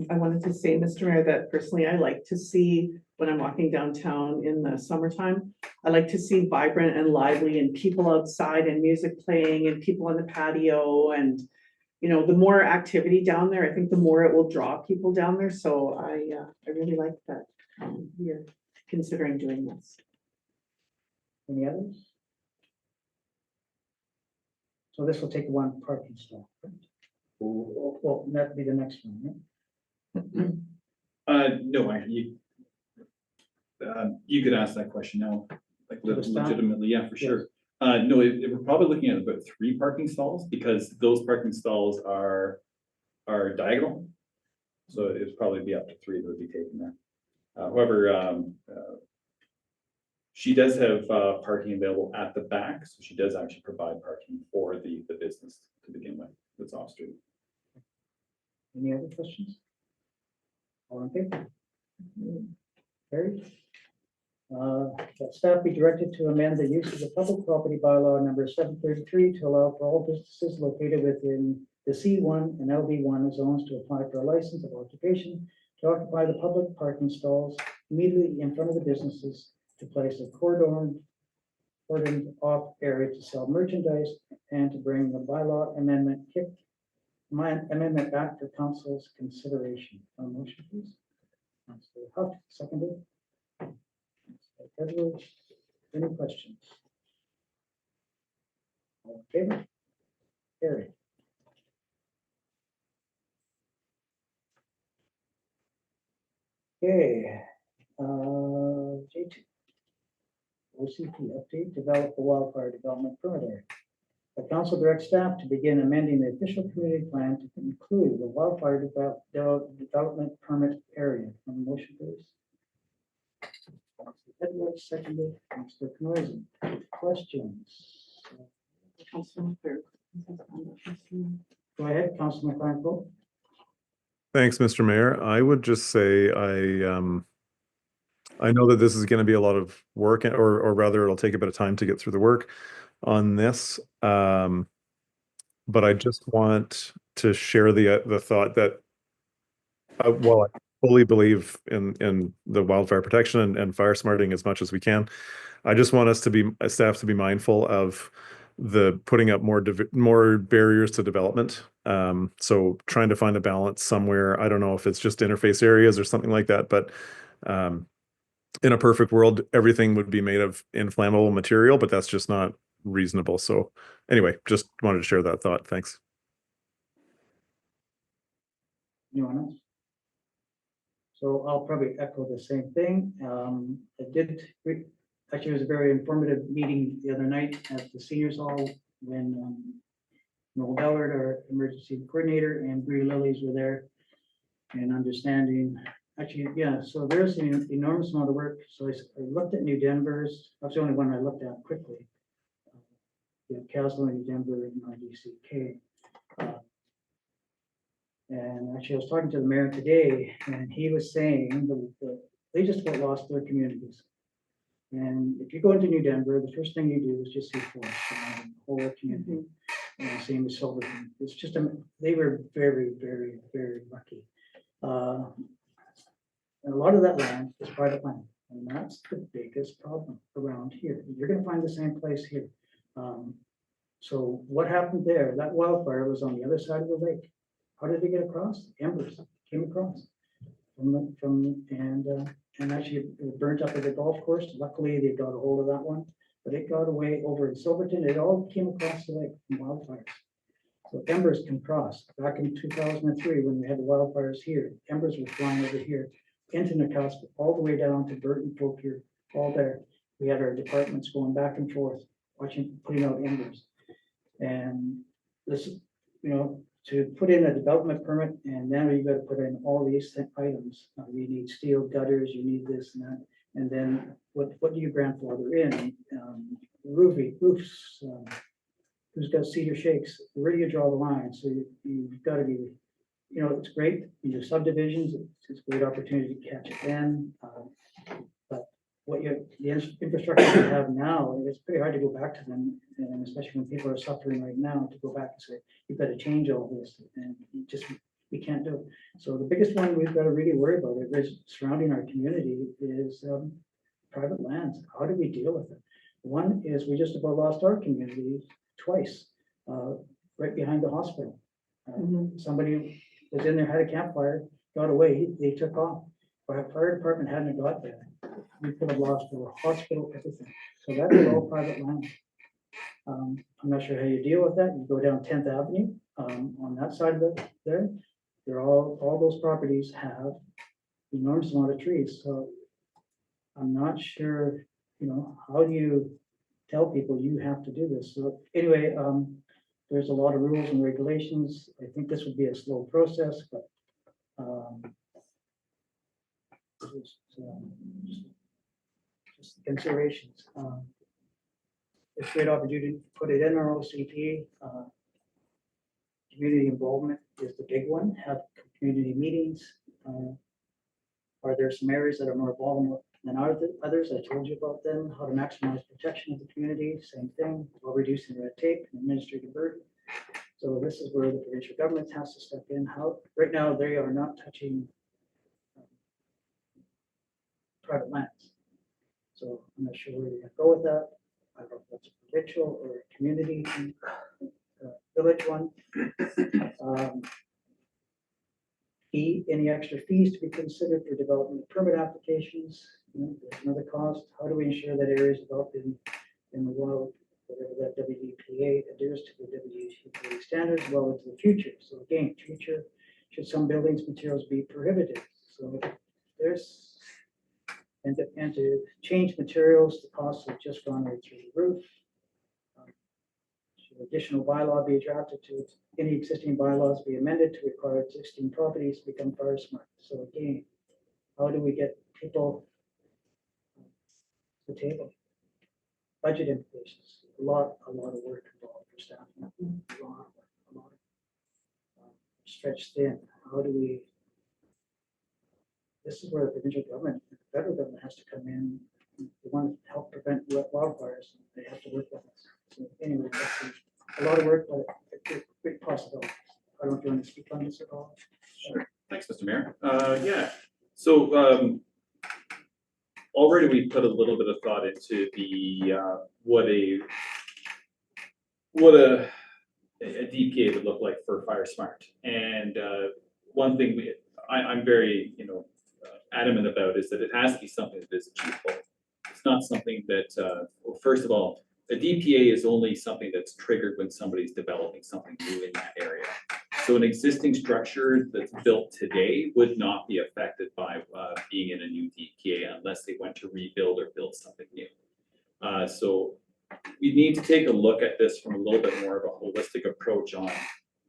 I wanted to say, Mr. Mayor, that personally I like to see, when I'm walking downtown in the summertime, I like to see vibrant and lively and people outside and music playing and people on the patio and, you know, the more activity down there, I think the more it will draw people down there. So I really like that you're considering doing this. Any others? So this will take one parking stall. Correct? Well, that'd be the next one, right? No, you could ask that question now, like To the staff? legitimately, yeah, for Yes. sure. No, we're probably looking at about 3 parking stalls because those parking stalls are diagonal. So it'd probably be up to 3 that would be taken there. However, she does have parking available at the back, so she does actually provide parking for the business to begin with. That's off street. Any other questions? All in favor? Carried. That staff be directed to amend the use of the public property bylaw number 733 to allow for all businesses located within the C1 and LD1 zones to apply for a license of occupation to occupy the public parking stalls immediately in front of the businesses, to place a cordoned off area to sell merchandise, and to bring the bylaw amendment back for council's consideration. A motion, please. Councilor Huff, seconded. Councilor Edwards, any questions? All in favor? Carried. Okay, J2. OCP update, develop the wildfire development permit area. The council directs staff to begin amending the official community plan to include the wildfire development permit area. On motion, please. Councilor Edwards, seconded. Councilor Canoisan. Questions? Councilor Clerk. Go ahead, Councilor McCarthy. Thanks, Mr. Mayor. I would just say I know that this is going to be a lot of work, or rather it'll take a bit of time to get through the work on this. But I just want to share the thought that while I fully believe in the wildfire protection and fire smarting as much as we can, I just want us to be staff to be mindful of the putting up more barriers to development. So trying to find a balance somewhere. I don't know if it's just interface areas or something like that, but in a perfect world, everything would be made of inflammable material, but that's just not reasonable. So anyway, just wanted to share that thought. Thanks. Anyone else? So I'll probably echo the same thing. Actually, it was a very informative meeting the other night at the seniors hall when Noel Bellard, our emergency coordinator, and Bree Lillies were there, and understanding. Actually, yeah, so there's an enormous amount of work. So I looked at New Denver's. That's the only one I looked at quickly. Castle, New Denver, and RDCK. And actually, I was talking to the mayor today, and he was saying that they just about lost their communities. And if you go into New Denver, the first thing you do is just see forest around the whole community. And same with Silverton. It's just they were very, very, very lucky. And a lot of that land is private land, and that's the biggest problem around here. You're going to find the same place here. So what happened there? That wildfire was on the other side of the lake. How did they get across? Embers came across and actually it burnt up at the golf course. Luckily, they got a hold of that one, but it got away over in Silverton. It all came across the lake from wildfires. So embers can cross. Back in 2003, when we had the wildfires here, embers were flying over here. into Nakusp, all the way down to Burton, Fauquier, all there. We had our departments going back and forth, putting out embers. And this, to put in a development permit, and now you gotta put in all these items. You need steel gutters, you need this and that, and then what do you grandfather in? Roofs, who's got cedar shakes, where do you draw the line? So you've gotta be, it's great, you do subdivisions, it's a great opportunity to catch it then. But the infrastructure you have now, it's pretty hard to go back to them, and especially when people are suffering right now, to go back and say, you've got to change all this, and we can't do it. So the biggest one we've got to really worry about is surrounding our community is private lands. How do we deal with it? One is we just about lost our community twice, right behind the hospital. Somebody was in there, had a campfire, got away, they took off. Our fire department hadn't got there, we could have lost the hospital, everything. So that is all private land. I'm not sure how you deal with that. You go down 10th Avenue, on that side of it there. They're all those properties have enormous amount of trees. So I'm not sure, how do you tell people you have to do this? So anyway, there's a lot of rules and regulations. I think this would be a slow process, but just considerations. It's a great opportunity to put it in our OCP. Community involvement is the big one. Have community meetings. Are there some areas that are more vulnerable than others? I told you about them. How to maximize protection of the community. Same thing. While reducing red tape and administrative burden. So this is where the provincial government has to step in. Right now they are not touching private lands. So I'm not sure where you're gonna go with that. I don't know if that's a provincial or a community village one. Any extra fees to be considered for development permit applications? There's another cost. How do we ensure that areas developed in the wild, whatever that WDPA adheres to the WDPA standards well into the future? So again, future, should some buildings materials be prohibited? So there's and to change materials, the costs have just gone right through the roof. Should additional bylaw be drafted to any existing bylaws be amended to require existing properties to become fire smart? So again, how do we get people to the table? Budget implications, a lot of work involved for staff. A lot stretched thin. How do we? This is where the provincial government, the federal government has to come in. They want to help prevent wildfires. They have to work with us. So anyway, that's a lot of work, but a big possibility. I don't know if you want to speak on this at all. Sure. Thanks, Mr. Mayor. Yeah. So already we put a little bit of thought into the what a DPA would look like for Fire Smart. And one thing I'm very adamant about is that it has to be something that is achievable. It's not something that well, first of all, a DPA is only something that's triggered when somebody's developing something new in that area. So an existing structure that's built today would not be affected by being in a new DPA unless they went to rebuild or build something new. So we need to take a look at this from a little bit more of a holistic approach on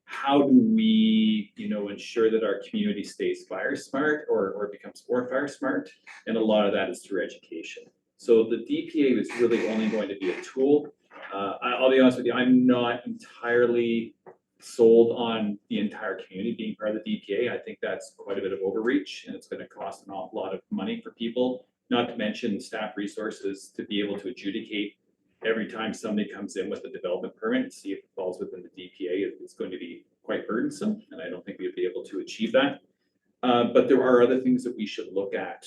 how do we, ensure that our community stays fire smart or becomes more fire smart, and a lot of that is through education. So the DPA is really only going to be a tool. I'll be honest with you, I'm not entirely sold on the entire community being part of the DPA. I think that's quite a bit of overreach, and it's going to cost an awful lot of money for people, not to mention staff resources to be able to adjudicate every time somebody comes in with a development permit and see if it falls within the DPA. It's going to be quite burdensome, and I don't think we'd be able to achieve that. But there are other things that we should look at,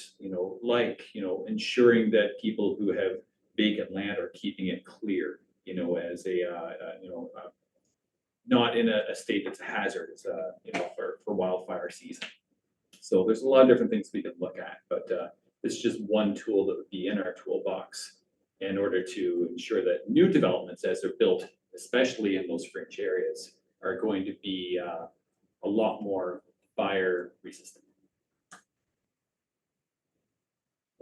like ensuring that people who have vacant land are keeping it clear, as a not in a state that's a hazard, for wildfire season. So there's a lot of different things we can look at, but it's just one tool that would be in our toolbox in order to ensure that new developments as they're built, especially in those fringe areas, are going to be a lot more fire resistant.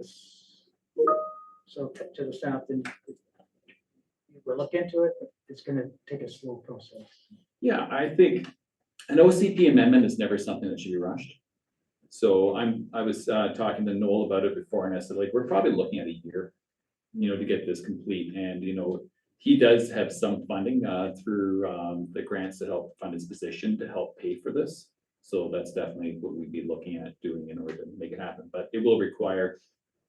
this, so to the staff, then we'll look into it, but it's gonna take a slow process. Yeah, I think an OCP amendment is never something that should be rushed. So I was talking to Noel about it before, and I said, like, we're probably looking at a year, to get this complete. And, he does have some funding through the grants to help fund his position to help pay for this. So that's definitely what we'd be looking at doing in order to make it happen. But it will require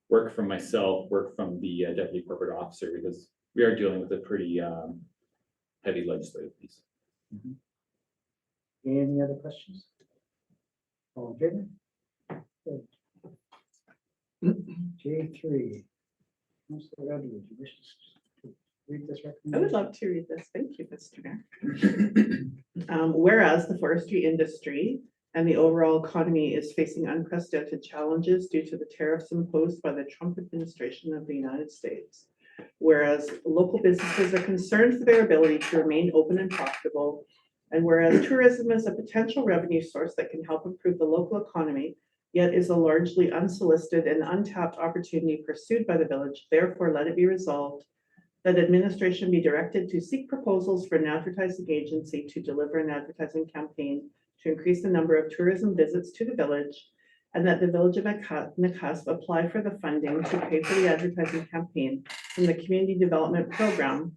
work from myself, work from the deputy corporate officer, because we are dealing with a pretty heavy legislative piece. Any other questions? All in favor? Good. J3. Councilor Rowdy, would you wish to read this I would recommendation? love to read this. Thank you, Mr. Mayor. Whereas the forestry industry and the overall economy is facing unprecedented challenges due to the tariffs imposed by the Trump administration of the United States. Whereas local businesses are concerned for their ability to remain open and profitable. And whereas tourism is a potential revenue source that can help improve the local economy, yet is a largely unsolicited and untapped opportunity pursued by the village, therefore let it be resolved that administration be directed to seek proposals for an advertising agency to deliver an advertising campaign to increase the number of tourism visits to the village, and that the village of Nakusp apply for the funding to pay for the advertising campaign from the community development program,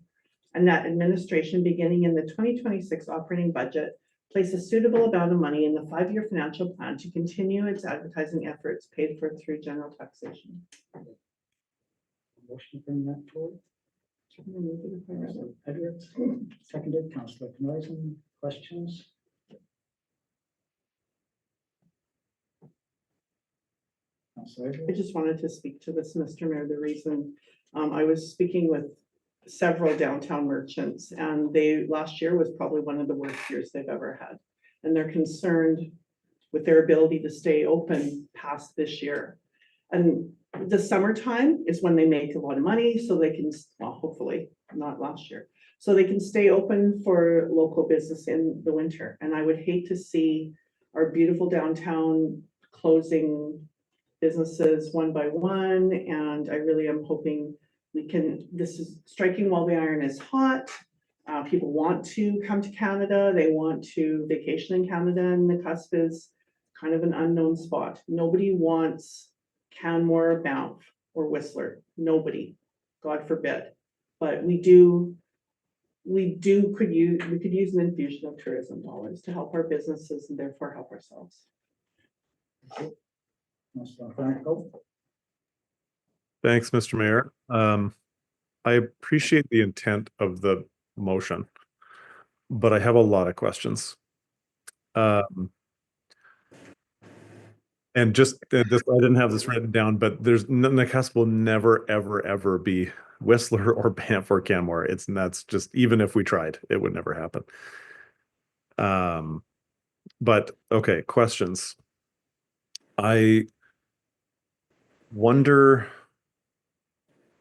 and that administration, beginning in the 2026 operating budget, place a suitable amount of money in the 5-year financial plan to continue its advertising efforts paid for through general taxation. Motion to bring that forward. Councilor Edwards, seconded. Councilor Knoison, questions? Councilor I Edwards? just wanted to speak to this, Mr. Mayor. The reason, I was speaking with several downtown merchants, and last year was probably one of the worst years they've ever had. And they're concerned with their ability to stay open past this year. And the summertime is when they make a lot of money, so they can, well, hopefully not last year, so they can stay open for local business in the winter. And I would hate to see our beautiful downtown closing businesses one by one. And I really am hoping this is striking while the iron is hot. People want to come to Canada. They want to vacation in Canada, and Nakusp is kind of an unknown spot. Nobody wants Canmore, Banff, or Whistler. Nobody, God forbid. But we could use an infusion of tourism dollars to help our businesses and therefore help ourselves. Councilor Franco? Thanks, Mr. Mayor. I appreciate the intent of the motion, but I have a lot of questions. And just this, I didn't have this written down, but Nakusp will never, ever, ever be Whistler or Banff or Canmore. That's just, even if we tried, it would never happen. But okay, questions. I wonder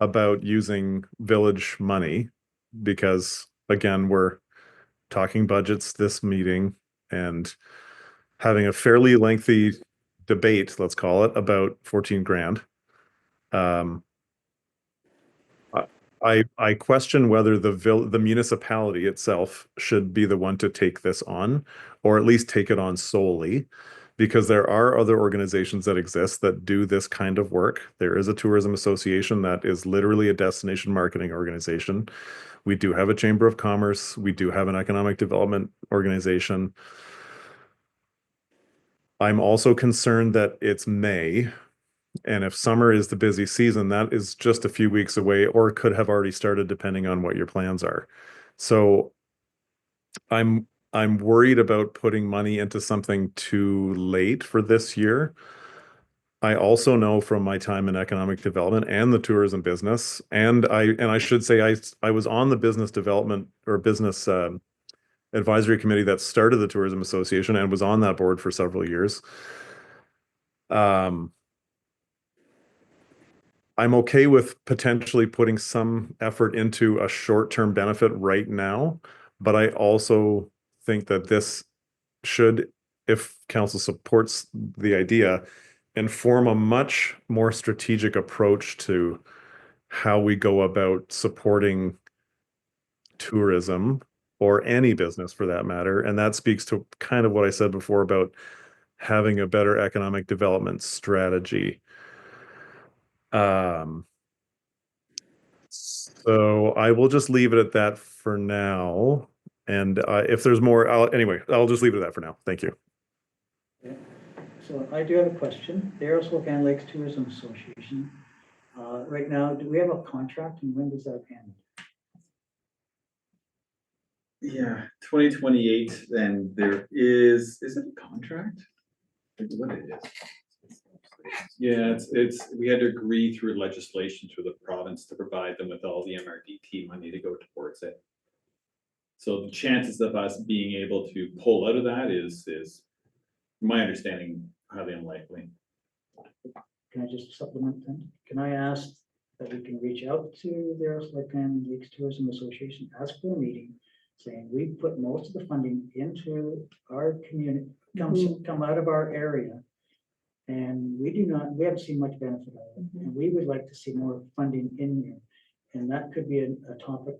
about using village money because, again, we're talking budgets this meeting and having a fairly lengthy debate, let's call it, about 14 grand. I question whether the municipality itself should be the one to take this on, or at least take it on solely, because there are other organizations that exist that do this kind of work. There is a tourism association that is literally a destination marketing organization. We do have a chamber of commerce. We do have an economic development organization. I'm also concerned that it's May, and if summer is the busy season, that is just a few weeks away, or could have already started depending on what your plans are. So I'm worried about putting money into something too late for this year. I also know from my time in economic development and the tourism business, and I should say I was on the business development or business advisory committee that started the Tourism Association and was on that board for several years. I'm okay with potentially putting some effort into a short-term benefit right now, but I also think that this should, if council supports the idea, form a much more strategic approach to how we go about supporting tourism or any business for that matter. And that speaks to kind of what I said before about having a better economic development strategy. So I will just leave it at that for now. And if there's more, I'll just leave it at that for now. Thank you. So I do have a question. The Arrowsmith Lakes Tourism Association, right now, do we have a contract and when does that end? Yeah, 2028, then there is it a contract? What it is? Yeah, we had to agree through legislation through the province to provide them with all the MRDT money to go towards it. So the chances of us being able to pull out of that is my understanding, highly unlikely. Can I just supplement then? Can I ask that we can reach out to the Arrowsmith Lakes Tourism Association, ask for a meeting, saying we put most of the funding into our community, come out of our area. And we haven't seen much benefit of it. And we would like to see more funding in there. And that could be a topic,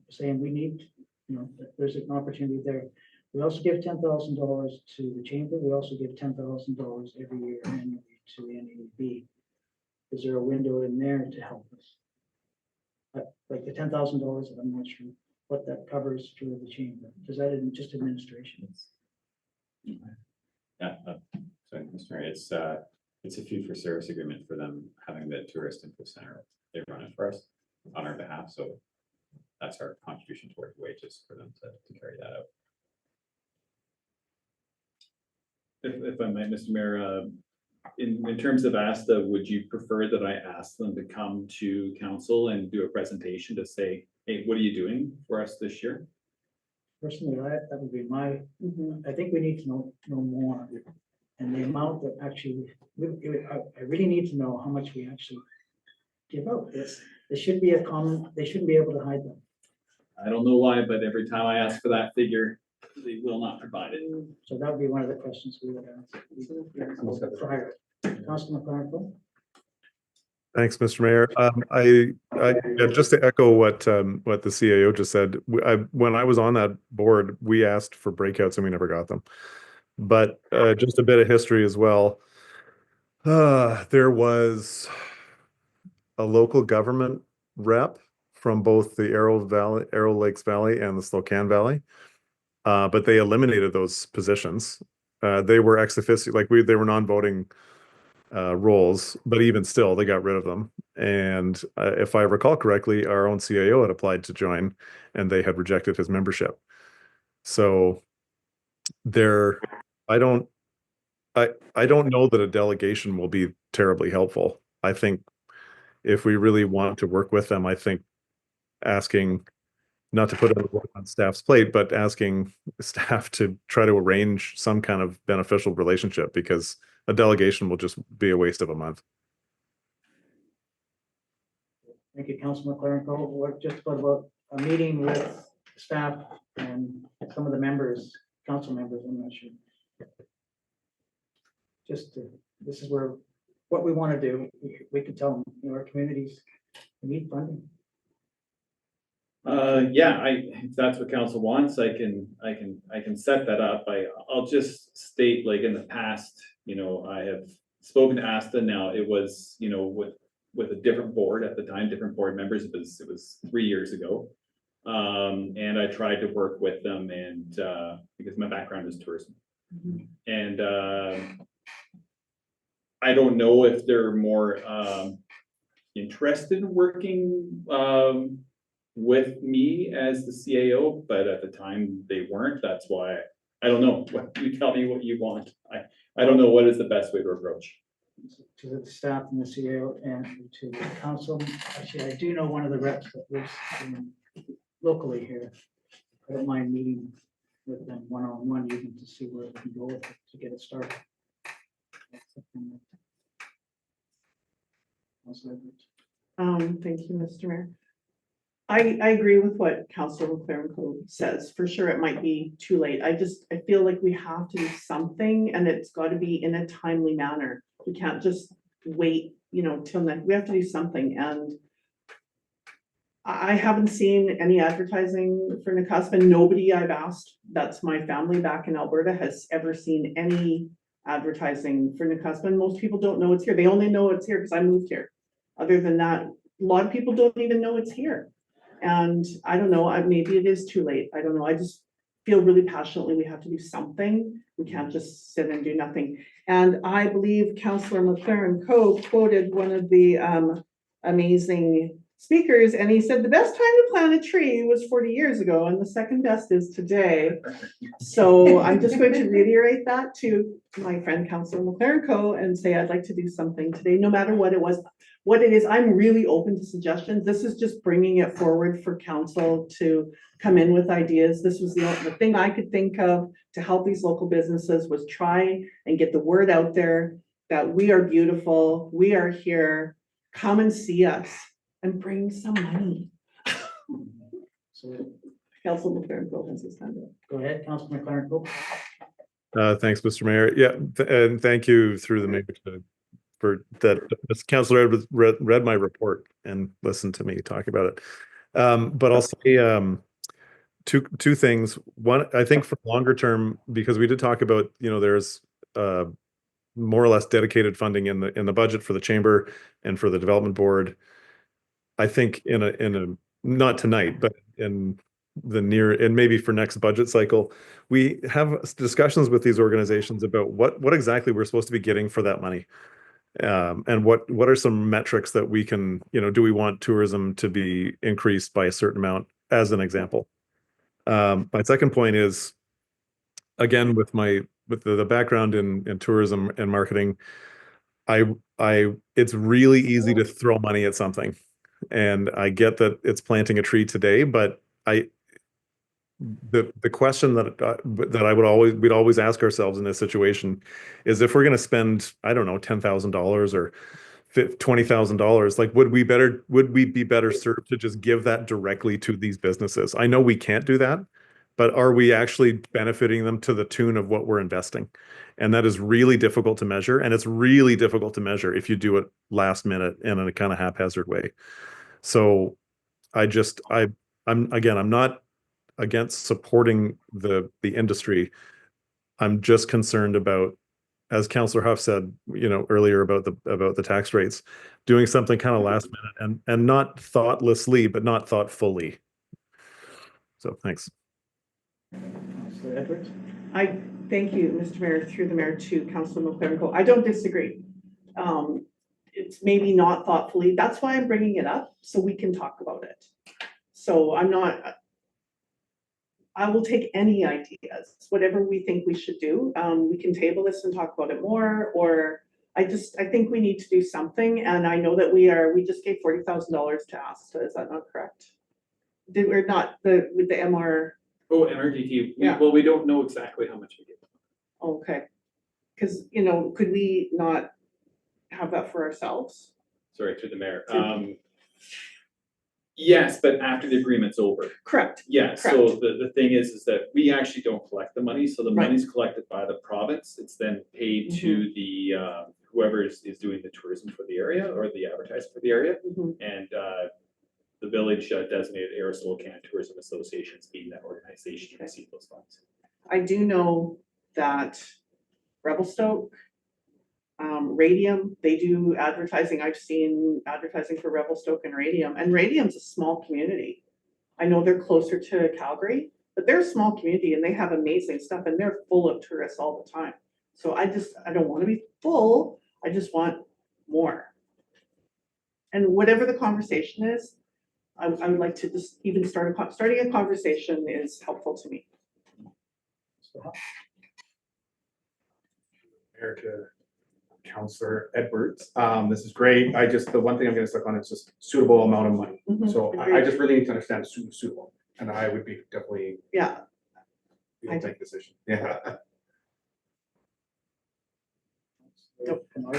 saying we need, there's an opportunity there. We also give $10,000 to the chamber. We also give $10,000 every year annually to the NAB. Is there a window in there to help us? Like the $10,000, I'm not sure what that covers for the chamber. Does that in just administration? Yeah, sorry, Mr. Mayor, it's a fee for service agreement for them having the tourist info center. They run it for us on our behalf, so that's our contribution towards wages for them to carry that out. If I might, Mr. Mayor, in terms of ASTA, would you prefer that I ask them to come to council and do a presentation to say, hey, what are you doing for us this year? Personally, that would be my, I think we need to know more. And the amount that actually, I really need to know how much we actually give out. It should be they shouldn't be able to hide them. I don't know why, but every time I ask for that figure, they will not provide it. So that would be one of the questions we would ask. Prior. Councilor McLaren. Thanks, Mr. Mayor. Just to echo what the CAO just said, when I was on that board, we asked for breakouts and we never got them. But just a bit of history as well. There was a local government rep from both the Arrow Lakes Valley and the Slocan Valley, but they eliminated those positions. They were ex officio, they were non-voting roles, but even still, they got rid of them. And if I recall correctly, our own CAO had applied to join, and they had rejected his membership. So I don't know that a delegation will be terribly helpful. I think if we really want to work with them, I think asking, not to put it on staff's plate, but asking staff to try to arrange some kind of beneficial relationship, because a delegation will just be a waste of a month. Thank you, Councilor McLaren. We're just about a meeting with staff and some of the members, council members, I'm not sure. This is what we want to do. We could tell them, our communities need funding. Yeah, if that's what council wants, I can set that up. I'll just state, like, in the past, I have spoken to ASTA. Now it was, with a different board at the time, different board members. It was 3 years ago. And I tried to work with them, and because my background is tourism. And I don't know if they're more interested in working with me as the CAO, but at the time they weren't. That's why I don't know. You tell me what you want. I don't know what is the best way to approach. To the staff and the CAO and to the council. Actually, I do know one of the reps that lives locally here. I don't mind meeting with them one-on-one, even to see where we can go with it to get it started. Thank you, Mr. Mayor. I agree with what Councilor McLaren says. For sure, it might be too late. I feel like we have to do something, and it's got to be in a timely manner. We can't just wait, till then. We have to do something, and I haven't seen any advertising for Nakusp, and nobody I've asked, that's my family back in Alberta, has ever seen any advertising for Nakusp, and most people don't know it's here. They only know it's here because I moved here. Other than that, a lot of people don't even know it's here. And I don't know, maybe it is too late. I don't know. I just feel really passionately we have to do something. We can't just sit and do nothing. And I believe Councillor McLaren Co quoted one of the amazing speakers, and he said the best time to plant a tree was 40 years ago, and the second best is today. So I'm just going to reiterate that to my friend Councillor McLaren Co and say I'd like to do something today, no matter what it was. What it is, I'm really open to suggestions. This is just bringing it forward for council to come in with ideas. This was the thing I could think of to help these local businesses, was try and get the word out there that we are beautiful, we are here, come and see us and bring some money. So Council McLaren Co has his hand up. go ahead, Councilor McLaren. Cope. Thanks, Mr. Mayor. Yeah, and thank you through the mayor for that. This Councilor Edwards read my report and listened to me talk about it. But I'll say two things. One, I think for longer term, because we did talk about, there's more or less dedicated funding in the budget for the chamber and for the development board. I think in a not tonight, but in the near, and maybe for next budget cycle, we have discussions with these organizations about what exactly we're supposed to be getting for that money. And what are some metrics that we can, do we want tourism to be increased by a certain amount, as an example? My second point is, again, with the background in tourism and marketing, it's really easy to throw money at something. And I get that it's planting a tree today, but the question that we'd always ask ourselves in this situation is, if we're going to spend, I don't know, $10,000 or $20,000, like, would we be better served to just give that directly to these businesses? I know we can't do that, but are we actually benefiting them to the tune of what we're investing? And that is really difficult to measure, and it's really difficult to measure if you do it last minute and in a kind of haphazard way. So I'm not against supporting the industry. I'm just concerned about, as Councillor Huff said, earlier about the tax rates, doing something kind of last minute and not thoughtlessly, but not thoughtfully. So thanks. Councilor Edwards. I thank you, Mr. Mayor, through the mayor, to Councilor McLaren Co. I don't disagree. It's maybe not thoughtfully. That's why I'm bringing it up, so we can talk about it. So I will take any ideas, whatever we think we should do. We can table this and talk about it more, or I think we need to do something. And I know that we just gave $40,000 to ASTA. Is that not correct? We're not with the MR. Oh, MRGT, Yeah. well, we don't know exactly how much we get. Okay. Because, could we not have that for ourselves? Sorry, through the mayor. Yes, but after the agreement's over. Correct. Yeah, so the thing is that we actually don't collect the money, so the Right. money's collected by the province. It's then paid to the whoever is doing the tourism for the area, or the advertising for the area. Mhm. And the village designated Aerosol Can Tourism Associations being that organization to receive those funds. I do know that Revelstoke, Radium, they do advertising. I've seen advertising for Revelstoke and Radium's a small community. I know they're closer to Calgary, but they're a small community and they have amazing stuff, and they're full of tourists all the time. So I don't want to be full. I just want more. And whatever the conversation is, I would like to just even starting a conversation is helpful to me. Mayor to Councillor Edwards. This is great. The one thing I'm going to stuck on is just suitable amount of money. So I just really need to understand suitable, and I would be definitely. Yeah. You'll take a decision. Yeah. To the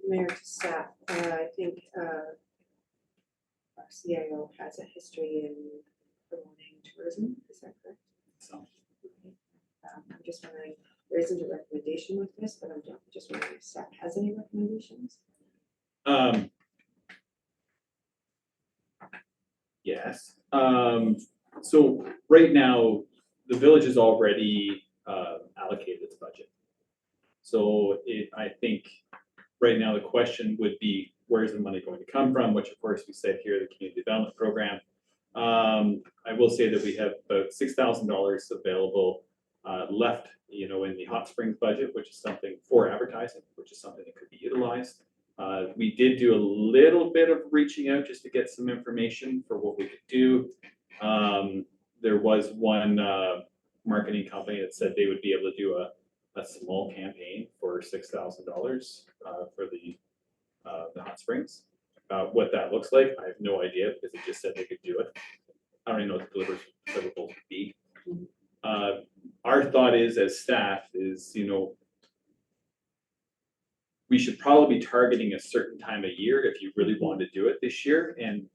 mayor, to staff, I think our CIO has a history in promoting tourism, is that correct? So, I'm just wondering, there isn't a recommendation with this, but I'm just wondering if staff has any recommendations? Yes, so right now, the village is already allocated its budget. So I think right now the question would be, where's the money going to come from, which of course we said here, the community development program. I will say that we have about $6,000 available left, in the Hot Springs budget, which is something for advertising, which is something that could be utilized. We did do a little bit of reaching out just to get some information for what we could do. There was one marketing company that said they would be able to do a small campaign for $6,000 for the Hot Springs. What that looks like, I have no idea, because it just said they could do it. I don't even know what the deliverables would be. Our thought is, as staff, is we should probably be targeting a certain time of year if you really want to do it this year, and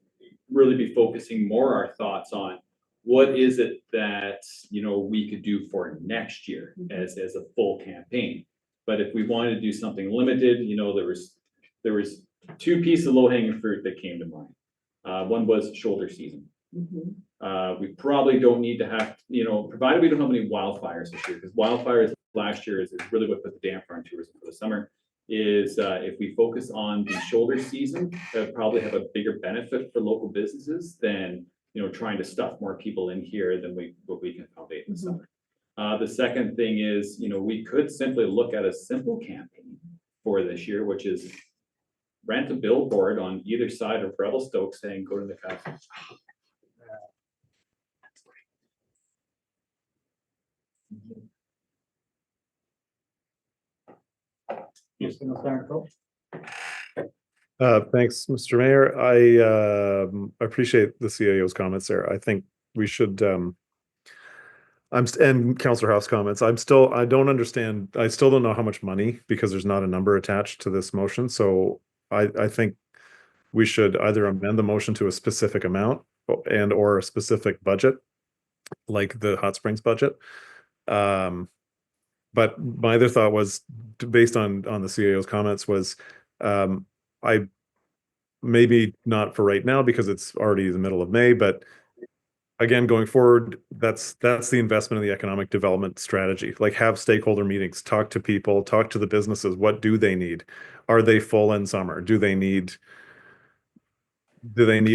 really be focusing more our thoughts on what is it that we could do for next year as a full campaign. But if we wanted to do something limited, there was two pieces of low-hanging fruit that came to mind. One was shoulder season. We probably don't need to have, provided we don't have any wildfires this year, because wildfires last year is really what put the damper on tourism for the summer. Is if we focus on the shoulder season, that would probably have a bigger benefit for local businesses than trying to stuff more people in here than what we can accommodate in the summer. The second thing is, we could simply look at a simple campaign for this year, which is rent a billboard on either side of Revelstoke saying, "Go to the castle." Mr. McLaren. Thanks, Mr. Mayor. I appreciate the CAO's comments there. I think we should, and Councillor House comments. I don't understand. I still don't know how much money, because there's not a number attached to this motion. So I think we should either amend the motion to a specific amount and or a specific budget, like the Hot Springs budget. But my other thought was, based on the CAO's comments, was I maybe not for right now because it's already the middle of May, but again, going forward, that's the investment in the economic development strategy. Like, have stakeholder meetings, talk to people, talk to the businesses. What do they need? Are they full in summer? Do they need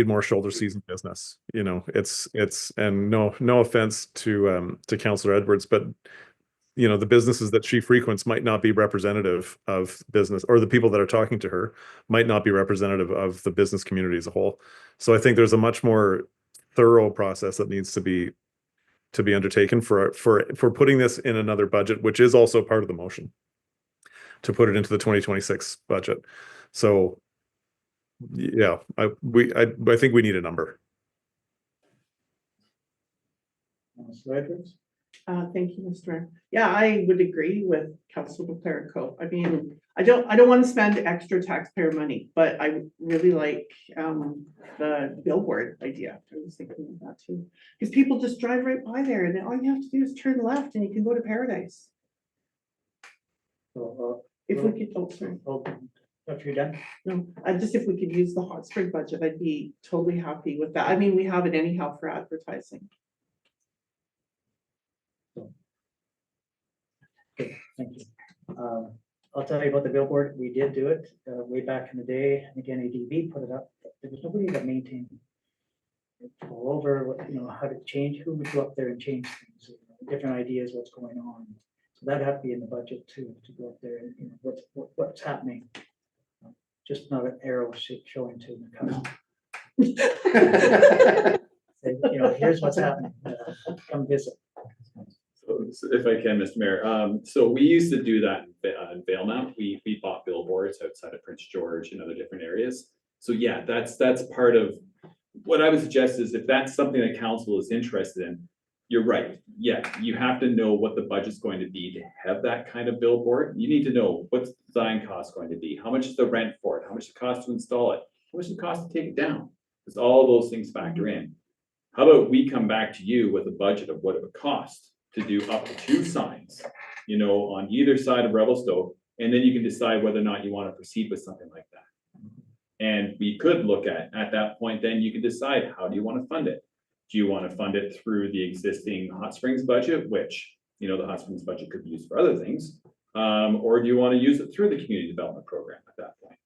more shoulder season business? It's and no offense to Councillor Edwards, but the businesses that she frequents might not be representative of business, or the people that are talking to her might not be representative of the business community as a whole. So I think there's a much more thorough process that needs to be undertaken for putting this in another budget, which is also part of the motion, to put it into the 2026 budget. So yeah, I think we need a number. Thank you, Mr. Mayor. Yeah, I would agree with Councilor McLaren. I mean, I don't want to spend extra taxpayer money, but I really like the billboard idea. I was thinking of that too, because people just drive right by there, and then all you have to do is turn left, and you can go to Paradise. If we could, sorry. If you're done. No, just if we could use the Hot Spring budget, I'd be totally happy with that. I mean, we have it anyhow for advertising. Good, thank you. I'll tell you about the billboard. We did do it way back in the day. I think NADB put it up, but there was nobody that maintained it. All over, how to change, who would go up there and change things, different ideas, what's going on. So that'd have to be in the budget too, to go up there and what's happening. Just not an arrow showing to the customer. Here's what's happening. Come visit. So if I can, Mr. Mayor, so we used to do that in Valemount. We bought billboards outside of Prince George and other different areas. So yeah, that's part of what I would suggest. Is if that's something that council is interested in, you're right. Yeah, you have to know what the budget's going to be to have that kind of billboard. You need to know what's the design cost going to be, how much is the rent for it, how much it costs to install it, how much it costs to take it down, because all those things factor in. How about we come back to you with a budget of what it would cost to do up to 2 signs, you know, on either side of Revelstoke, and then you can decide whether or not you want to proceed with something like that. And we could look at that point, then you can decide, how do you want to fund it? Do you want to fund it through the existing Hot Springs budget, which, you know, the Hot Springs budget could be used for other things? Or do you want to use it through the community development program at that point?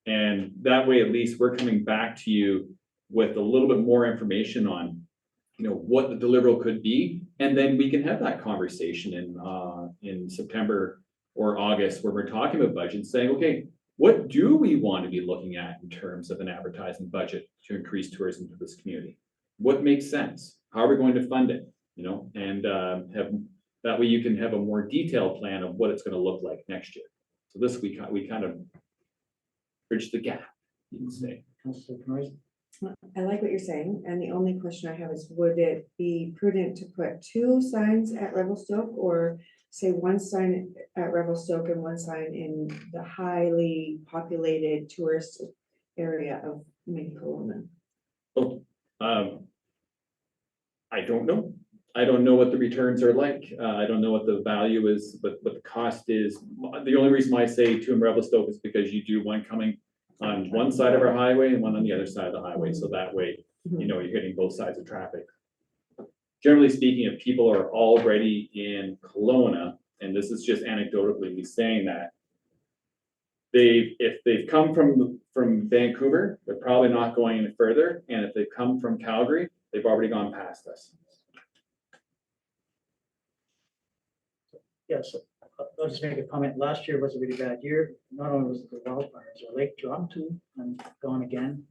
And that way, at least we're coming back to you with a little bit more information on, you know, what the deliverable could be. And then we can have that conversation in September or August, where we're talking about budget, saying, okay, what do we want to be looking at in terms of an advertising budget to increase tourism to this community? What makes sense? How are we going to fund it? You know, and have that way you can have a more detailed plan of what it's going to look like next year. So this we kind of bridge the gap, you can say. Councillor Canoy? I like what you're saying, and the only question I have is, would it be prudent to put 2 signs at Revelstoke, or say 1 sign at Revelstoke and 1 sign in the highly populated tourist area of maybe Kelowna? Oh, I don't know. I don't know what the returns are like. I don't know what the value is, but what the cost is. The only reason why I say 2 in Revelstoke is because you do one coming on one side of our highway and one on the other side of the highway. So that way, you know, you're hitting both sides of traffic. Generally speaking, if people are already in Kelowna, and this is just anecdotally me saying that, if they've come from Vancouver, they're probably not going any further. And if they've come from Calgary, they've already gone past us. Yes, I'll just make a comment. Last year was a really bad year. Not only was it the wildfires, our lake dropped and gone again,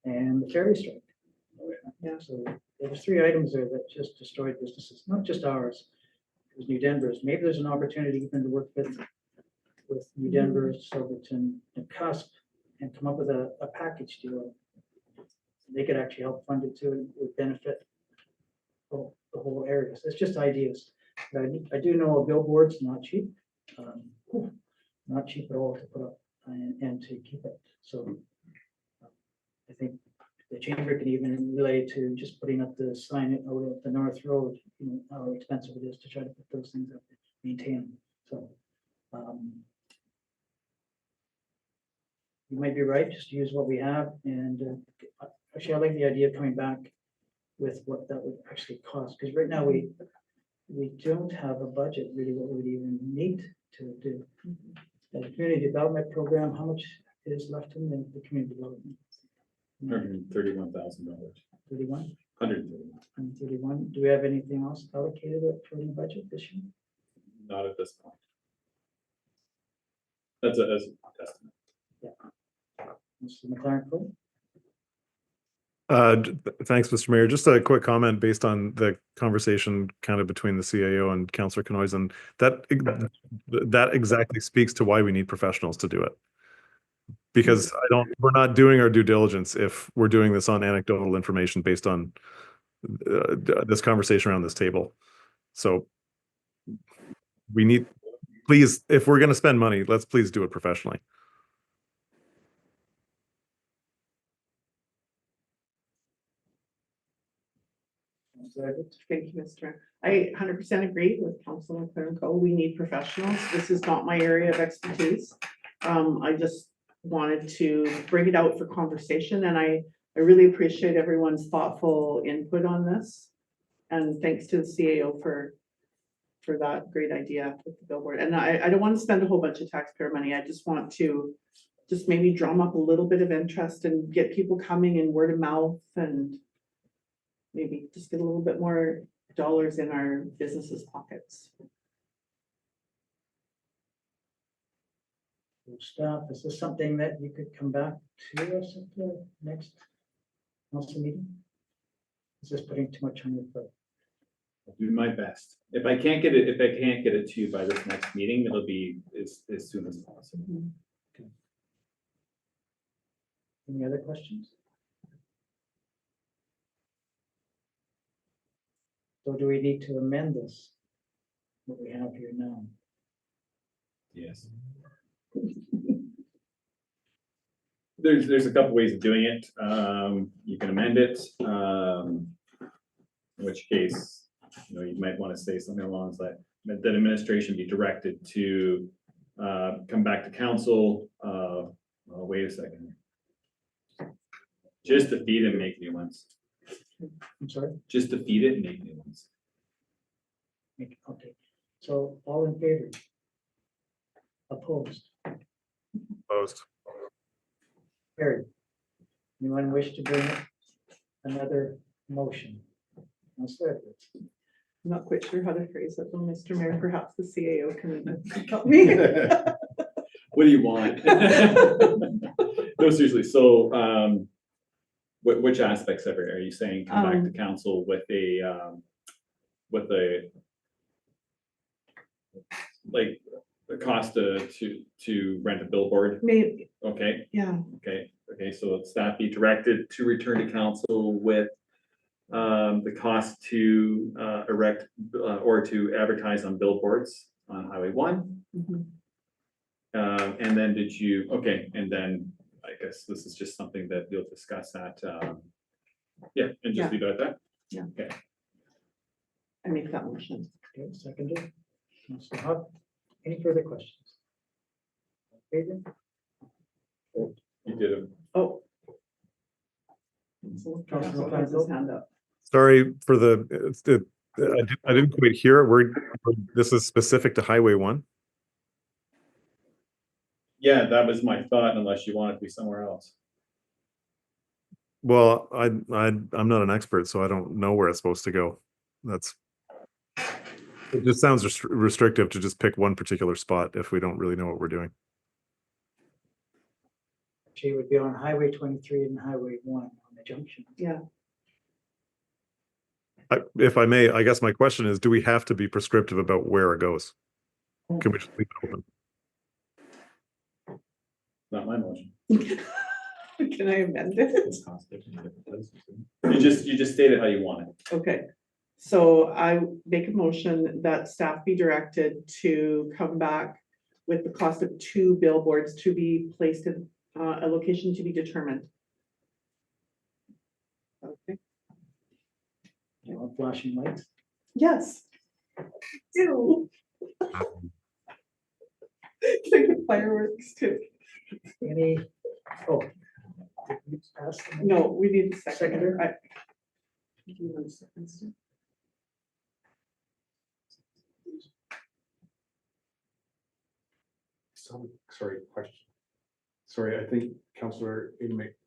and the ferry strike. Yeah, so there was 3 items there that just destroyed businesses, not just ours. It was New Denver's. Maybe there's an opportunity even to work with New Denver, Silverton, and Nakusp, and come up with a package deal. They could actually help fund it too, and would benefit the whole area. So it's just ideas. I do know a billboard's not cheap, not cheap at all to put up and to keep it. So I think the chamber can even relate to just putting up the sign out at the North Road, you know, how expensive it is to try to put those things up, maintain them. So you might be right, just use what we have. And actually, I like the idea of coming back with what that would actually cost, because right now we don't have a budget really what we would even need to do. The community development program, how much is left in the community development? $131,000. 31, 131. 131. Do we have anything else allocated for the budget this year? Not at this point. That's a estimate. Mr. McLaren? Thanks, Mr. Mayor. Just a quick comment based on the conversation kind of between the CAO and Councillor Canoy, that exactly speaks to why we need professionals to do it. Because we're not doing our due diligence if we're doing this on anecdotal information based on this conversation around this table. So we need, please, if we're going to spend money, let's please do it professionally. Thank you, Mr. I 100% agree with Councilor McLaren Co. We need professionals. This is not my area of expertise. I just wanted to bring it out for conversation, and I really appreciate everyone's thoughtful input on this. And thanks to the CAO for that great idea with the billboard. And I don't want to spend a whole bunch of taxpayer money. I just want to maybe drum up a little bit of interest and get people coming and word of mouth, and maybe just get a little bit more dollars in our businesses' pockets. Staff, is this something that you could come back to us at the next council meeting? Is this putting too much on your plate? I'll do my best. If I can't get it to you by this next meeting, it'll be as soon as possible. Okay. Any other questions? So do we need to amend this, what we have here now? Yes. There's a couple ways of doing it. You can amend it, in which case you might want to say something along those lines, that administration be directed to come back to council, wait a second. Just defeat it and make new ones. I'm sorry, Just defeat it and make new ones. okay, so all in favor? Opposed? Opposed. Carried. Anyone wish to bring another motion? Councilor Edwards. I'm not quite sure how to phrase it, though, Mr. Mayor, perhaps the CAO can help me. What do you want? No, seriously, so, which aspects of it are you saying come back to council with a, like, the cost to rent a billboard? Maybe, Okay, yeah, okay, so staff be directed to return to council with the cost to erect or to advertise on billboards on Highway 1. mhm. And then and then I guess this is just something that you'll discuss at, yeah, and just Yeah. leave it at that? Yeah. Okay. I make that motion. Okay, seconded. Councilor Hub, any further questions? Favor? You did it. Oh. Councilor Has his Plansel? hand up. Sorry for I didn't quite hear it. This is specific to Highway 1? Yeah, that was my thought, unless you want it to be somewhere else. Well, I'm not an expert, so I don't know where it's supposed to go. It just sounds restrictive to just pick one particular spot if we don't really know what we're doing. She would be on Highway 23 and Highway 1 on the junction. Yeah, If I may, I guess my question is, do we have to be prescriptive about where it goes? Can we just leave it open? Not my motion. can I amend it? It's cost different in different places, isn't You just stated how you want it. Okay, so I make a motion that staff be directed to come back with the cost of 2 billboards to be placed in a location to be determined. Okay, You want flashing lights? yes. Ew. Can I get fireworks too? Any, oh. did you pass the motion? No, we need a seconder. Seconder? Do you want a second, Stu? Sorry, question. Sorry, I think Councillor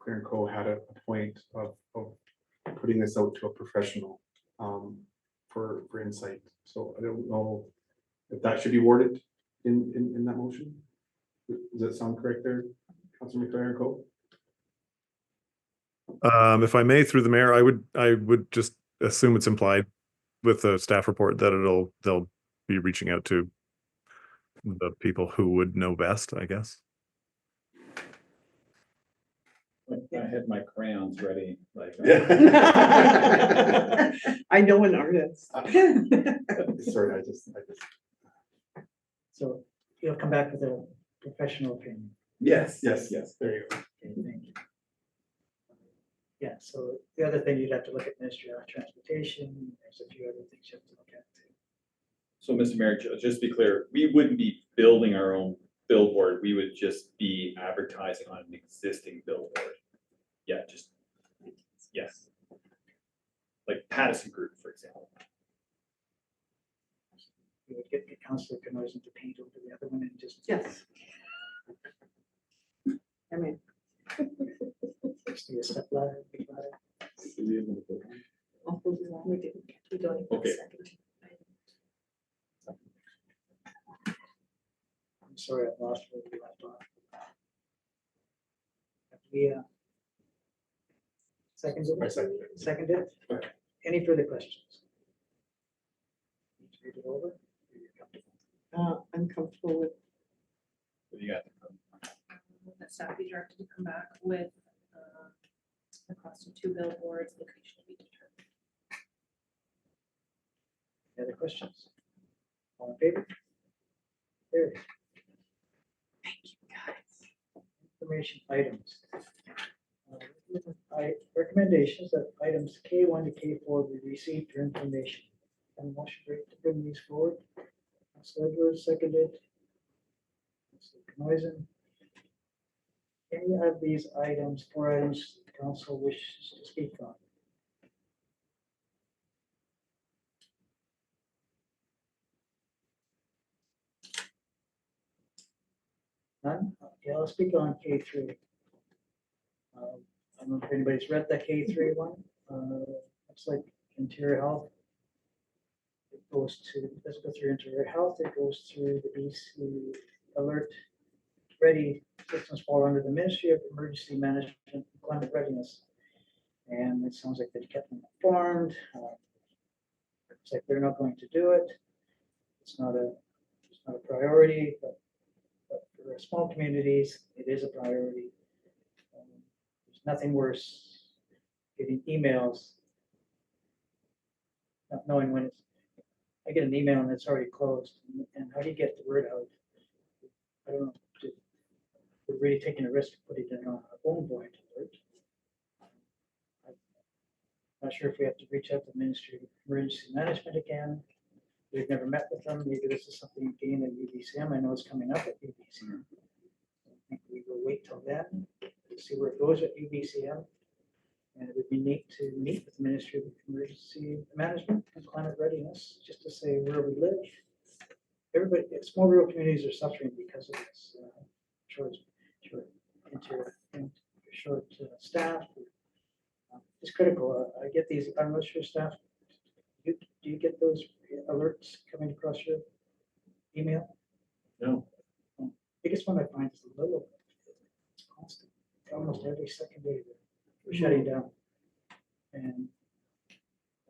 Clear Co had a point of putting this out to a professional for insight. So I don't know if that should be worded in that motion. Does that sound correct there, Councillor McLaren Co? If I may, through the mayor, I would just assume it's implied with the staff report that they'll be reaching out to the people who would know best, I guess. I had my crayons ready, like. I know an artist. Sorry, I just. So you'll come back with a professional opinion. Yes. Yes, there you go. Okay, thank you. Yeah, so the other thing, you'd have to look at Ministry of Transportation. There's a few other things you have to look at too. So, Mr. Mayor, just to be clear, we wouldn't be building our own billboard. We would just be advertising on an existing billboard. Yeah, yes. Like Pattison Group, for example. You would get Councilor Canoison to paint over the other one and just. Yes. I mean, Just do a step ladder, big ladder. I'll do that. We didn't. We don't even Okay. second. I'm sorry, I lost where we left off. Yeah. Seconded? I second it. Seconded? Okay. Any further questions? Need to read it over? You're comfortable? I'm comfortable with, What do you got? That staff be directed to come back with the cost of 2 billboards, location to be determined. Any other questions? All in favor? Carried. thank you guys. Information items. Recommendations that items K1 to K4 be received for information. a motion to bring these forward. Council Edwards, seconded. Council Canoisan. Any of these items, 4 items, the council wishes to speak on? None? Okay, I'll speak on K3. I don't know if anybody's read the K3 one. It's like interior health. It goes to, let's go through interior health. It goes through the BC alert ready systems fall under the Ministry of Emergency Management and Climate Readiness. And it sounds like they've kept them informed. It's like they're not going to do it. It's not a priority, but for small communities, it is a priority. There's nothing worse getting emails, not knowing when it's, I get an email and it's already closed, and how do you get the word out? I don't know. We're really taking a risk of putting it on our own void alert. I'm not sure if we have to reach out to the Ministry of Emergency Management again. We've never met with them. Maybe this is something again at UBCM. I know it's coming up at UBCM. I think we will wait till then to see where it goes at UBCM. And it would be neat to meet with the Ministry of Emergency Management and Climate Readiness, just to say where we live. Everybody, small rural communities are suffering because of this short staff. It's critical. I get these, I'm not sure staff, do you get those alerts coming across your email? No. Biggest one I find is the little, it's constant, almost every second day we're shutting down. And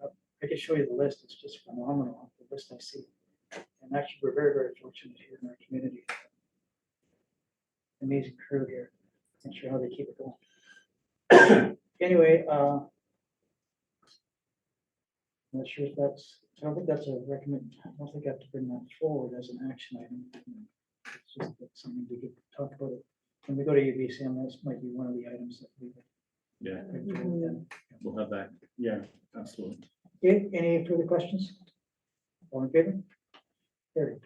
I can show you the list, it's just phenomenal, the list I see. And actually, we're very, very fortunate here in our community. Amazing crew here. Not sure how they keep it going. Anyway, not sure if that's, I don't think that's a recommend. I don't think I have to bring that forward as an action item. It's just something we could talk about it. When we go to UBCM, this might be one of the items that we. Yeah, Then. we'll have that. Yeah, absolutely. Okay, any further questions? All in favor? Carried.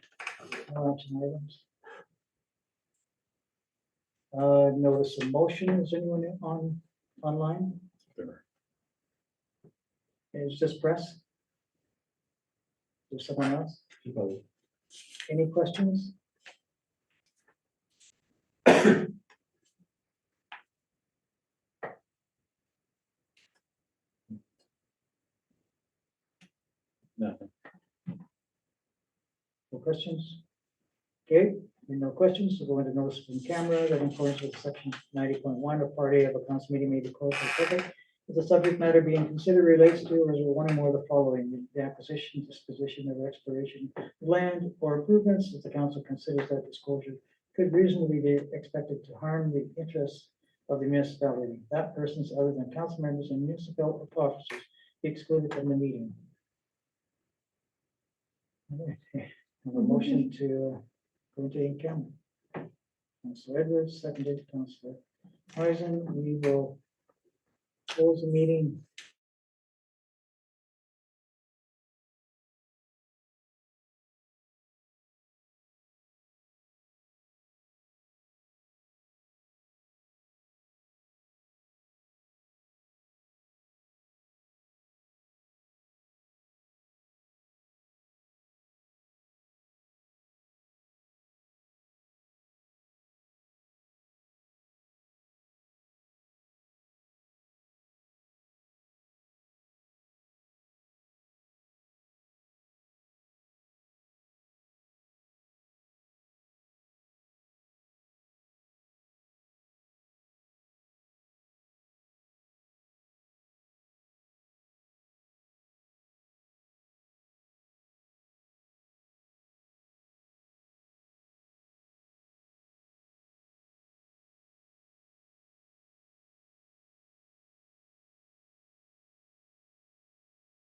No action items. Notice of motion, is anyone online? There. Is just press? Is someone else? Any questions? Nothing. No questions? Okay, no questions, we'll go into notice in camera that in accordance with section 90.1 of part A of a council meeting may be closed for public. If the subject matter being considered relates to or is one or more of the following: the acquisition, disposition, or exploration of land or improvements, if the council considers that disclosure could reasonably be expected to harm the interests of the municipality, that persons other than council members and municipal officers be excluded from the meeting. Okay, have a motion to go into in camera. Councilor Edwards, seconded, Councilor Eisen. We will close the meeting